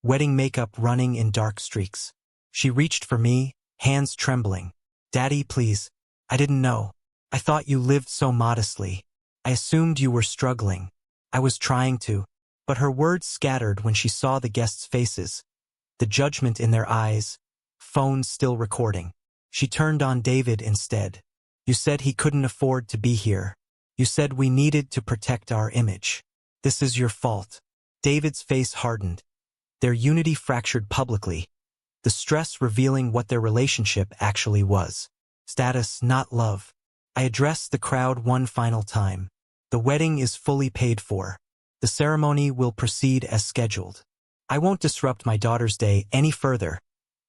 wedding makeup running in dark streaks. She reached for me, hands trembling. Daddy, please. I didn't know. I thought you lived so modestly. I assumed you were struggling. I was trying to. But her words scattered when she saw the guests' faces, the judgment in their eyes, phones still recording. She turned on David instead. You said he couldn't afford to be here. You said we needed to protect our image. This is your fault. David's face hardened. Their unity fractured publicly, the stress revealing what their relationship actually was. Status, not love. I addressed the crowd one final time. The wedding is fully paid for. The ceremony will proceed as scheduled. I won't disrupt my daughter's day any further,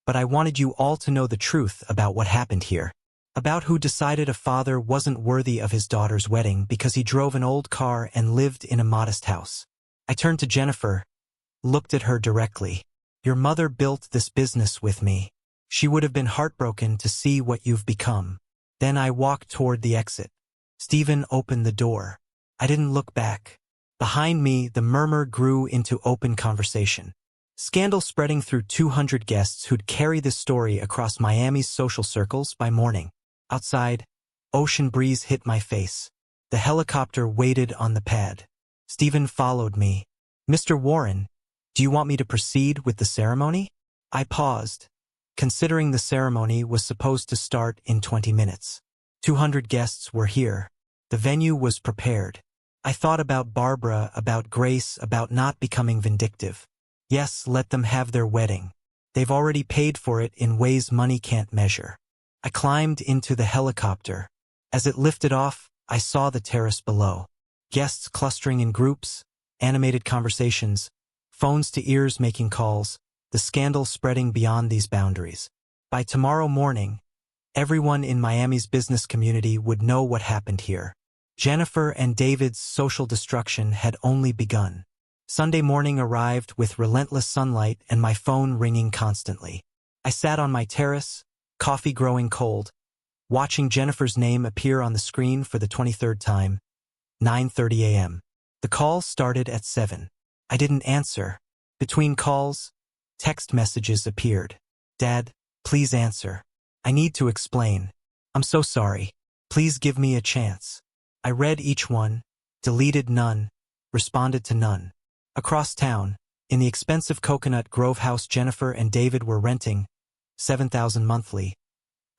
but I wanted you all to know the truth about what happened here. About who decided a father wasn't worthy of his daughter's wedding because he drove an old car and lived in a modest house. I turned to Jennifer, looked at her directly. Your mother built this business with me. She would have been heartbroken to see what you've become. Then I walked toward the exit. Stephen opened the door. I didn't look back. Behind me, the murmur grew into open conversation. Scandal spreading through 200 guests who'd carry this story across Miami's social circles by morning. Outside, ocean breeze hit my face. The helicopter waited on the pad. Stephen followed me. Mr. Warren, do you want me to proceed with the ceremony? I paused, considering the ceremony was supposed to start in 20 minutes. 200 guests were here. The venue was prepared. I thought about Barbara, about Grace, about not becoming vindictive. Yes, let them have their wedding. They've already paid for it in ways money can't measure. I climbed into the helicopter. As it lifted off, I saw the terrace below. Guests clustering in groups, animated conversations, phones to ears making calls, the scandal spreading beyond these boundaries. By tomorrow morning, everyone in Miami's business community would know what happened here. Jennifer and David's social destruction had only begun. Sunday morning arrived with relentless sunlight and my phone ringing constantly. I sat on my terrace, coffee growing cold, watching Jennifer's name appear on the screen for the 23rd time, 9:30 a.m. The call started at 7. I didn't answer. Between calls, text messages appeared. Dad, please answer. I need to explain. I'm so sorry. Please give me a chance. I read each one, deleted none, responded to none. Across town, in the expensive Coconut Grove house Jennifer and David were renting, $7,000 monthly.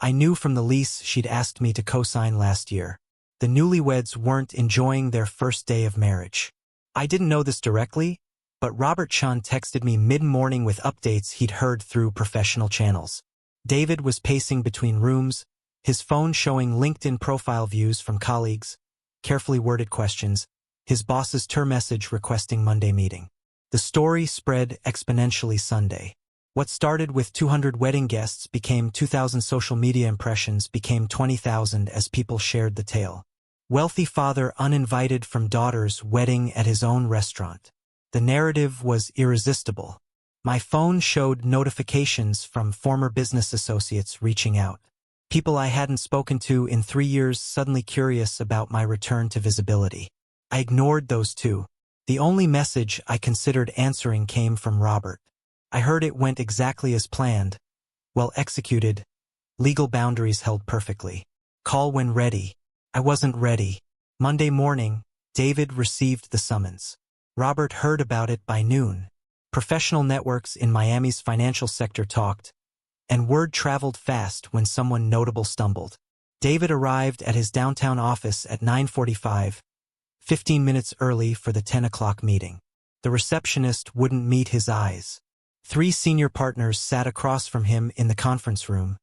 I knew from the lease she'd asked me to co-sign last year. The newlyweds weren't enjoying their first day of marriage. I didn't know this directly, but Robert Chun texted me mid-morning with updates he'd heard through professional channels. David was pacing between rooms, his phone showing LinkedIn profile views from colleagues, carefully worded questions, his boss's tour message requesting Monday meeting. The story spread exponentially Sunday. What started with 200 wedding guests became 2,000 social media impressions became 20,000 as people shared the tale. Wealthy father uninvited from daughter's wedding at his own restaurant. The narrative was irresistible. My phone showed notifications from former business associates reaching out. People I hadn't spoken to in 3 years suddenly curious about my return to visibility. I ignored those two. The only message I considered answering came from Robert. I heard it went exactly as planned. Well executed. Legal boundaries held perfectly. Call when ready. I wasn't ready. Monday morning, David received the summons. Robert heard about it by noon. Professional networks in Miami's financial sector talked, and word traveled fast when someone notable stumbled. David arrived at his downtown office at 9:45, 15 minutes early for the 10 o'clock meeting. The receptionist wouldn't meet his eyes. 3 senior partners sat across from him in the conference room,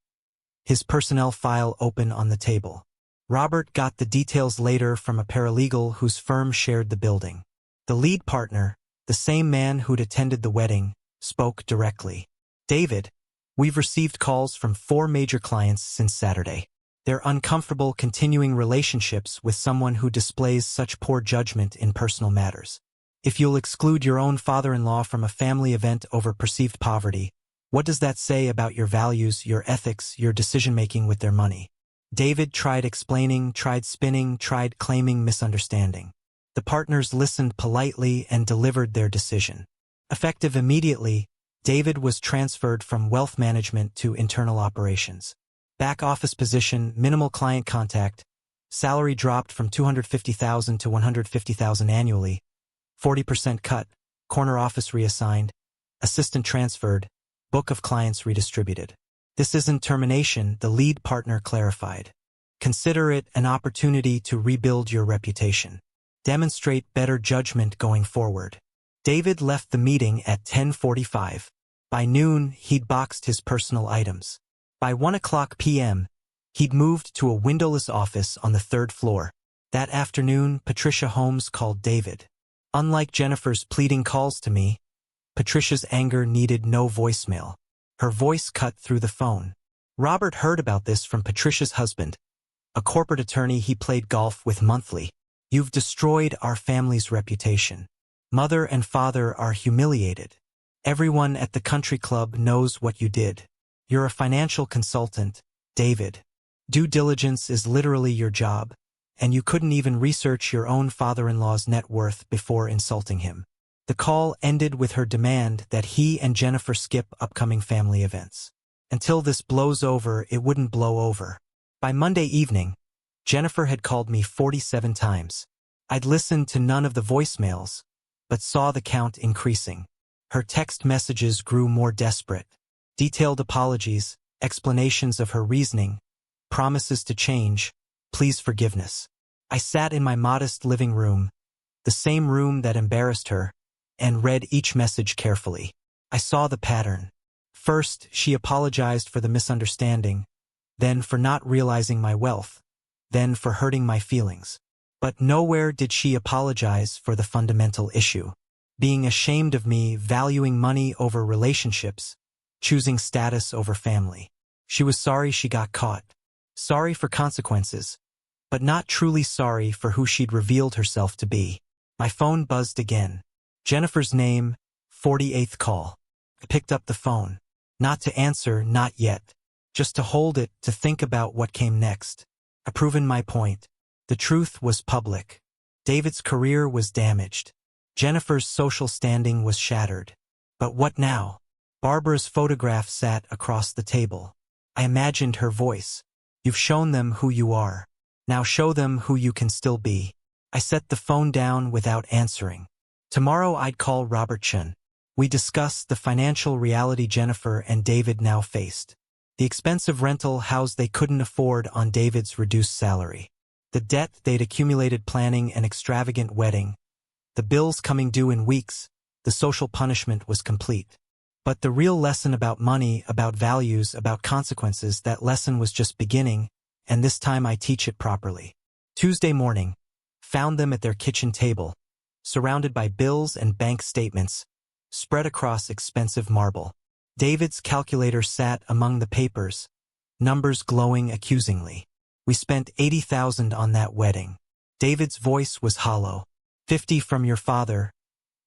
his personnel file open on the table. Robert got the details later from a paralegal whose firm shared the building. The lead partner, the same man who'd attended the wedding, spoke directly. David, we've received calls from 4 major clients since Saturday. They're uncomfortable continuing relationships with someone who displays such poor judgment in personal matters. If you'll exclude your own father-in-law from a family event over perceived poverty, what does that say about your values, your ethics, your decision-making with their money? David tried explaining, tried spinning, tried claiming misunderstanding. The partners listened politely and delivered their decision. Effective immediately, David was transferred from wealth management to internal operations. Back office position, minimal client contact, salary dropped from $250,000 to $150,000 annually, 40% cut, corner office reassigned, assistant transferred, book of clients redistributed. This isn't termination, the lead partner clarified. Consider it an opportunity to rebuild your reputation. Demonstrate better judgment going forward. David left the meeting at 10:45. By noon, he'd boxed his personal items. By 1 p.m., he'd moved to a windowless office on the 3rd floor. That afternoon, Patricia Holmes called David. Unlike Jennifer's pleading calls to me, Patricia's anger needed no voicemail. Her voice cut through the phone. Robert heard about this from Patricia's husband, a corporate attorney he played golf with monthly. You've destroyed our family's reputation. Mother and father are humiliated. Everyone at the country club knows what you did. You're a financial consultant, David. Due diligence is literally your job, and you couldn't even research your own father-in-law's net worth before insulting him. The call ended with her demand that he and Jennifer skip upcoming family events. Until this blows over, it wouldn't blow over. By Monday evening, Jennifer had called me 47 times. I'd listened to none of the voicemails, but saw the count increasing. Her text messages grew more desperate. Detailed apologies, explanations of her reasoning, promises to change, please forgiveness. I sat in my modest living room, the same room that embarrassed her, and read each message carefully. I saw the pattern. First, she apologized for the misunderstanding, then for not realizing my wealth, then for hurting my feelings. But nowhere did she apologize for the fundamental issue. Being ashamed of me, valuing money over relationships, choosing status over family. She was sorry she got caught. Sorry for consequences, but not truly sorry for who she'd revealed herself to be. My phone buzzed again. Jennifer's name, 48th call. I picked up the phone. Not to answer, not yet. Just to hold it, to think about what came next. I've proven my point. The truth was public. David's career was damaged. Jennifer's social standing was shattered. But what now? Barbara's photograph sat across the table. I imagined her voice. You've shown them who you are. Now show them who you can still be. I set the phone down without answering. Tomorrow I'd call Robertson. We discussed the financial reality Jennifer and David now faced. The expensive rental house they couldn't afford on David's reduced salary. The debt they'd accumulated planning an extravagant wedding. The bills coming due in weeks. The social punishment was complete. But the real lesson about money, about values, about consequences, that lesson was just beginning, and this time I teach it properly. Tuesday morning. Found them at their kitchen table, surrounded by bills and bank statements, spread across expensive marble. David's calculator sat among the papers, numbers glowing accusingly. We spent $80,000 on that wedding. David's voice was hollow. 50 from your father,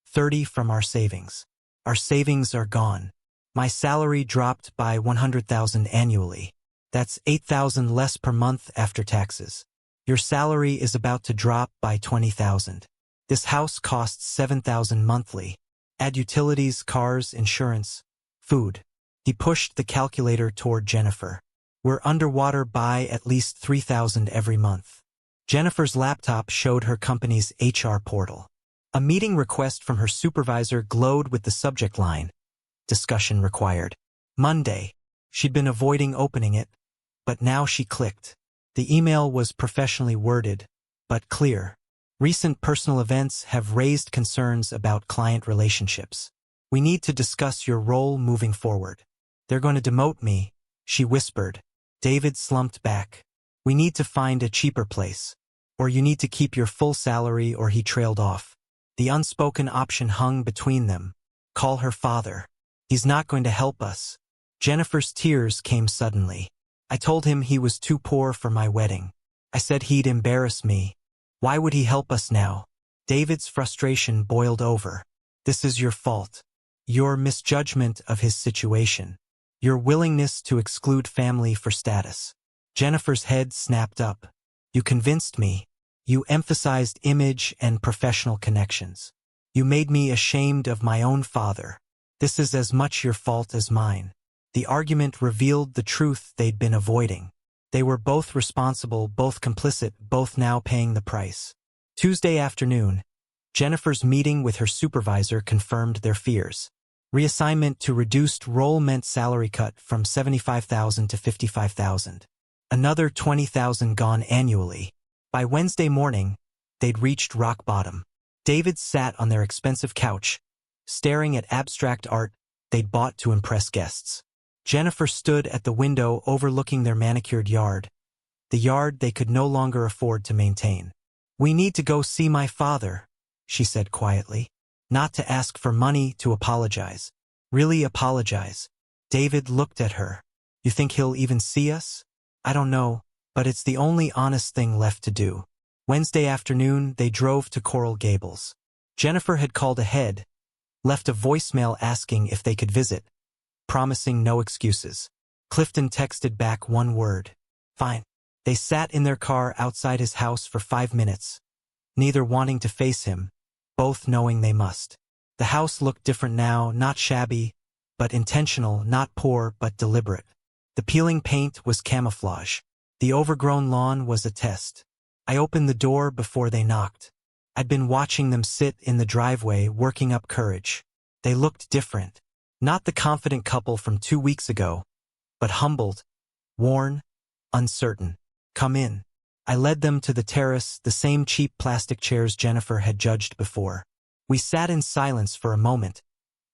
30 from our savings. Our savings are gone. My salary dropped by $100,000 annually. That's $8,000 less per month after taxes. Your salary is about to drop by $20,000. This house costs $7,000 monthly. Add utilities, cars, insurance, food. He pushed the calculator toward Jennifer. We're underwater by at least $3,000 every month. Jennifer's laptop showed her company's HR portal. A meeting request from her supervisor glowed with the subject line. Discussion required. Monday. She'd been avoiding opening it, but now she clicked. The email was professionally worded, but clear. Recent personal events have raised concerns about client relationships. We need to discuss your role moving forward. They're going to demote me, she whispered. David slumped back. We need to find a cheaper place. Or you need to keep your full salary, or he trailed off. The unspoken option hung between them. Call her father. He's not going to help us. Jennifer's tears came suddenly. I told him he was too poor for my wedding. I said he'd embarrass me. Why would he help us now? David's frustration boiled over. This is your fault. Your misjudgment of his situation. Your willingness to exclude family for status. Jennifer's head snapped up. You convinced me. You emphasized image and professional connections. You made me ashamed of my own father. This is as much your fault as mine. The argument revealed the truth they'd been avoiding. They were both responsible, both complicit, both now paying the price. Tuesday afternoon, Jennifer's meeting with her supervisor confirmed their fears. Reassignment to reduced role meant salary cut from $75,000 to $55,000. Another $20,000 gone annually. By Wednesday morning, they'd reached rock bottom. David sat on their expensive couch, staring at abstract art they'd bought to impress guests. Jennifer stood at the window overlooking their manicured yard, the yard they could no longer afford to maintain. We need to go see my father, she said quietly. Not to ask for money, to apologize. Really apologize. David looked at her. You think he'll even see us? I don't know, but it's the only honest thing left to do. Wednesday afternoon, they drove to Coral Gables. Jennifer had called ahead, left a voicemail asking if they could visit, promising no excuses. Clifton texted back one word. Fine. They sat in their car outside his house for 5 minutes, neither wanting to face him, both knowing they must. The house looked different now, not shabby, but intentional, not poor, but deliberate. The peeling paint was camouflage. The overgrown lawn was a test. I opened the door before they knocked. I'd been watching them sit in the driveway, working up courage. They looked different. Not the confident couple from 2 weeks ago, but humbled, worn, uncertain. Come in. I led them to the terrace, the same cheap plastic chairs Jennifer had judged before. We sat in silence for a moment,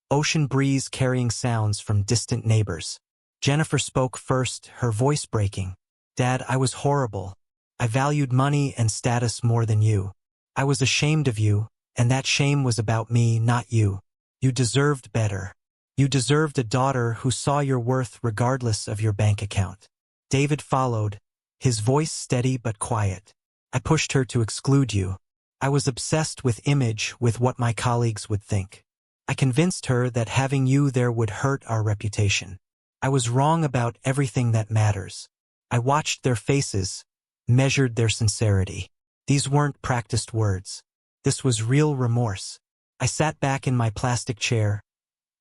ocean breeze carrying sounds from distant neighbors. Jennifer spoke first, her voice breaking. Dad, I was horrible. I valued money and status more than you. I was ashamed of you, and that shame was about me, not you. You deserved better. You deserved a daughter who saw your worth regardless of your bank account. David followed, his voice steady but quiet. I pushed her to exclude you. I was obsessed with image, with what my colleagues would think. I convinced her that having you there would hurt our reputation. I was wrong about everything that matters. I watched their faces, measured their sincerity. These weren't practiced words. This was real remorse. I sat back in my plastic chair,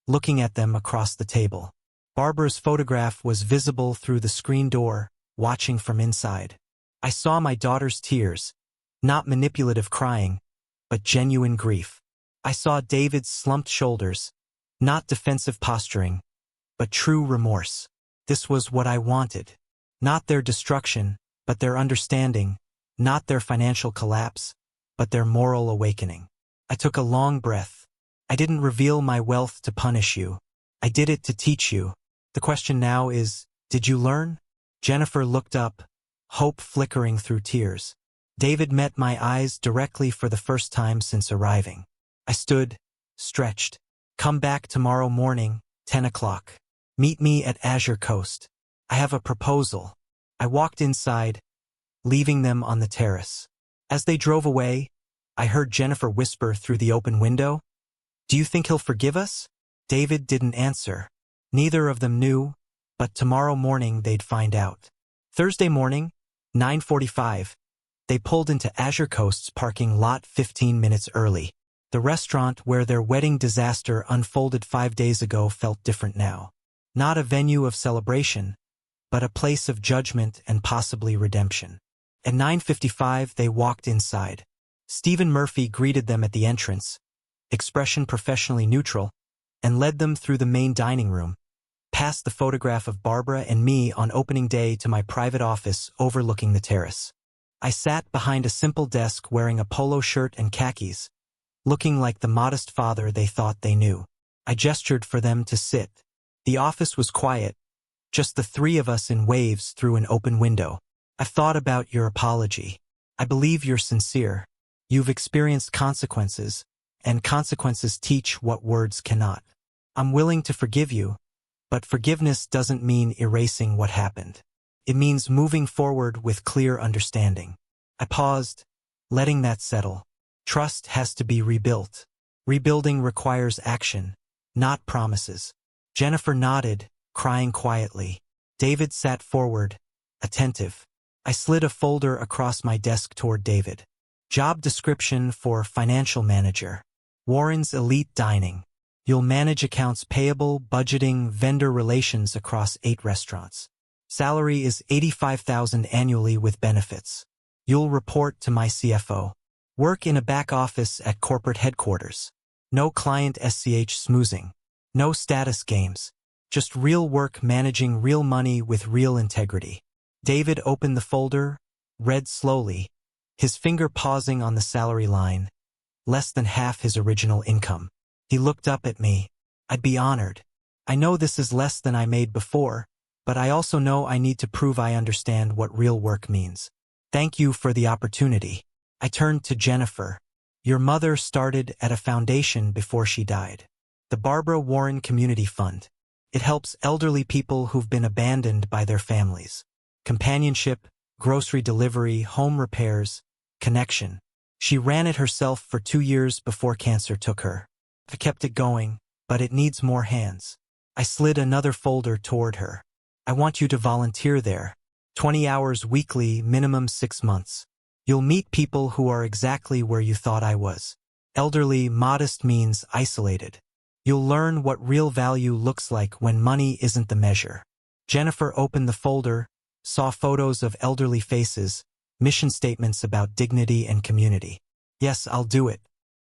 looking at them across the table. Barbara's photograph was visible through the screen door, watching from inside. I saw my daughter's tears, not manipulative crying, but genuine grief. I saw David's slumped shoulders, not defensive posturing, but true remorse. This was what I wanted. Not their destruction, but their understanding, not their financial collapse, but their moral awakening. I took a long breath. I didn't reveal my wealth to punish you. I did it to teach you. The question now is, did you learn? Jennifer looked up, hope flickering through tears. David met my eyes directly for the first time since arriving. I stood, stretched. Come back tomorrow morning, 10 o'clock. Meet me at Azure Coast. I have a proposal. I walked inside, leaving them on the terrace. As they drove away, I heard Jennifer whisper through the open window, "Do you think he'll forgive us?" David didn't answer. Neither of them knew, but tomorrow morning they'd find out. Thursday morning, 9:45, they pulled into Azure Coast's parking lot 15 minutes early. The restaurant where their wedding disaster unfolded 5 days ago felt different now. Not a venue of celebration, but a place of judgment and possibly redemption. At 9:55 they walked inside. Stephen Murphy greeted them at the entrance, expression professionally neutral, and led them through the main dining room, past the photograph of Barbara and me on opening day to my private office overlooking the terrace. I sat behind a simple desk wearing a polo shirt and khakis, looking like the modest father they thought they knew. I gestured for them to sit. The office was quiet, just the three of us in waves through an open window. I've thought about your apology. I believe you're sincere. You've experienced consequences, and consequences teach what words cannot. I'm willing to forgive you, but forgiveness doesn't mean erasing what happened. It means moving forward with clear understanding. I paused, letting that settle. Trust has to be rebuilt. Rebuilding requires action, not promises. Jennifer nodded, crying quietly. David sat forward, attentive. I slid a folder across my desk toward David. Job description for financial manager. Warren's Elite Dining. You'll manage accounts payable, budgeting, vendor relations across 8 restaurants. Salary is $85,000 annually with benefits. You'll report to my CFO. Work in a back office at corporate headquarters. No client SCH smoozing. No status games. Just real work managing real money with real integrity. David opened the folder, read slowly, his finger pausing on the salary line, less than half his original income. He looked up at me. I'd be honored. I know this is less than I made before, but I also know I need to prove I understand what real work means. Thank you for the opportunity. I turned to Jennifer. Your mother started at a foundation before she died. The Barbara Warren Community Fund. It helps elderly people who've been abandoned by their families. Companionship, grocery delivery, home repairs, connection. She ran it herself for 2 years before cancer took her. I kept it going, but it needs more hands. I slid another folder toward her. I want you to volunteer there. 20 hours weekly, minimum 6 months. You'll meet people who are exactly where you thought I was. Elderly, modest means isolated. You'll learn what real value looks like when money isn't the measure. Jennifer opened the folder, saw photos of elderly faces, mission statements about dignity and community. Yes, I'll do it.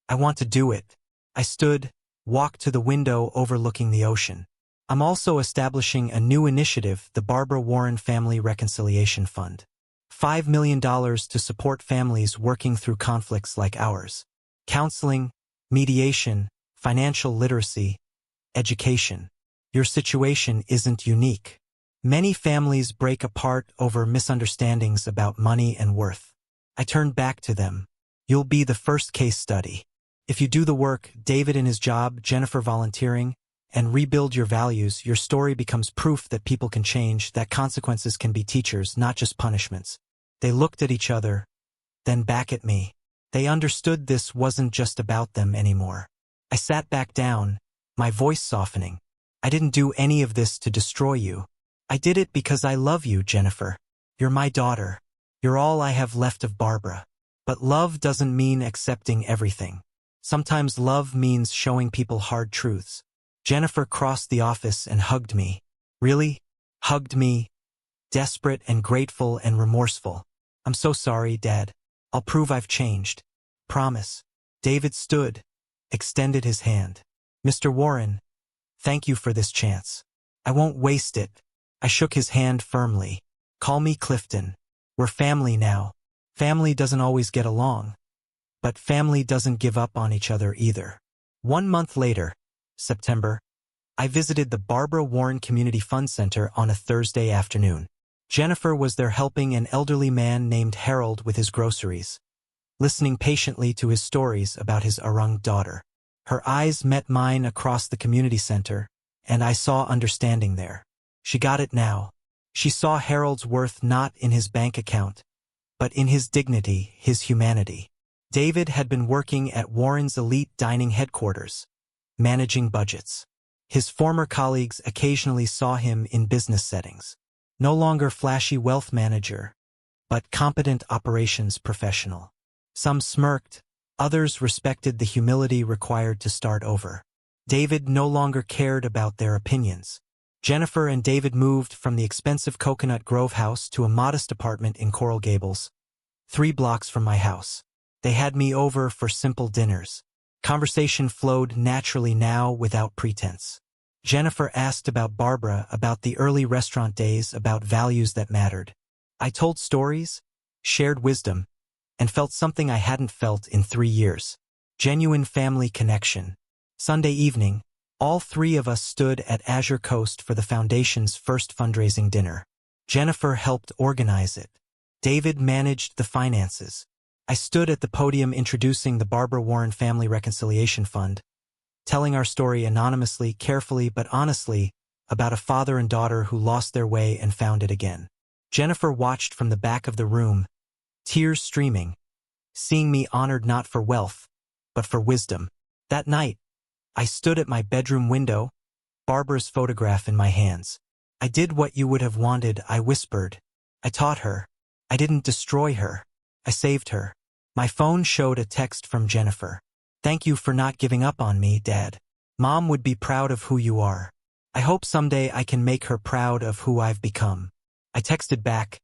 I want to do it. I stood, walked to the window overlooking the ocean. I'm also establishing a new initiative, the Barbara Warren Family Reconciliation Fund. $5 million to support families working through conflicts like ours. Counseling, mediation, financial literacy, education. Your situation isn't unique. Many families break apart over misunderstandings about money and worth. I turned back to them. You'll be the first case study. If you do the work, David in his job, Jennifer volunteering, and rebuild your values, your story becomes proof that people can change, that consequences can be teachers, not just punishments. They looked at each other, then back at me. They understood this wasn't just about them anymore. I sat back down, my voice softening. I didn't do any of this to destroy you. I did it because I love you, Jennifer. You're my daughter. You're all I have left of Barbara. But love doesn't mean accepting everything. Sometimes love means showing people hard truths. Jennifer crossed the office and hugged me. Really? Hugged me, desperate and grateful and remorseful. I'm so sorry, Dad. I'll prove I've changed. Promise. David stood, extended his hand. Mr. Warren, thank you for this chance. I won't waste it. I shook his hand firmly. Call me Clifton. We're family now. Family doesn't always get along, but family doesn't give up on each other either. 1 month later, September, I visited the Barbara Warren Community Fund Center on a Thursday afternoon. Jennifer was there helping an elderly man named Harold with his groceries, listening patiently to his stories about his young daughter. Her eyes met mine across the community center, and I saw understanding there. She got it now. She saw Harold's worth not in his bank account, but in his dignity, his humanity. David had been working at Warren's elite dining headquarters, managing budgets. His former colleagues occasionally saw him in business settings. No longer flashy wealth manager, but competent operations professional. Some smirked, others respected the humility required to start over. David no longer cared about their opinions. Jennifer and David moved from the expensive Coconut Grove house to a modest apartment in Coral Gables, 3 blocks from my house. They had me over for simple dinners. Conversation flowed naturally now without pretense. Jennifer asked about Barbara, about the early restaurant days, about values that mattered. I told stories, shared wisdom, and felt something I hadn't felt in 3 years. Genuine family connection. Sunday evening, all 3 of us stood at Azure Coast for the Foundation's first fundraising dinner. Jennifer helped organize it. David managed the finances. I stood at the podium introducing the Barbara Warren Family Reconciliation Fund, telling our story anonymously, carefully, but honestly, about a father and daughter who lost their way and found it again. Jennifer watched from the back of the room, tears streaming, seeing me honored not for wealth, but for wisdom. That night, I stood at my bedroom window, Barbara's photograph in my hands. I did what you would have wanted, I whispered. I taught her. I didn't destroy her. I saved her. My phone showed a text from Jennifer. Thank you for not giving up on me, Dad. Mom would be proud of who you are. I hope someday I can make her proud of who I've become. I texted back,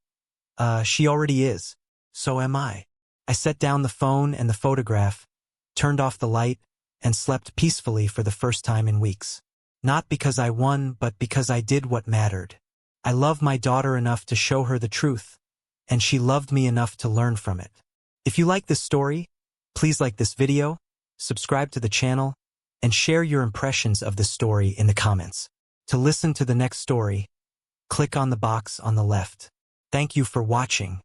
she already is. So am I. I set down the phone and the photograph, turned off the light, and slept peacefully for the first time in weeks. Not because I won, but because I did what mattered. I love my daughter enough to show her the truth, and she loved me enough to learn from it. If you like this story, please like this video, subscribe to the channel, and share your impressions of this story in the comments. To listen to the next story, click on the box on the left. Thank you for watching.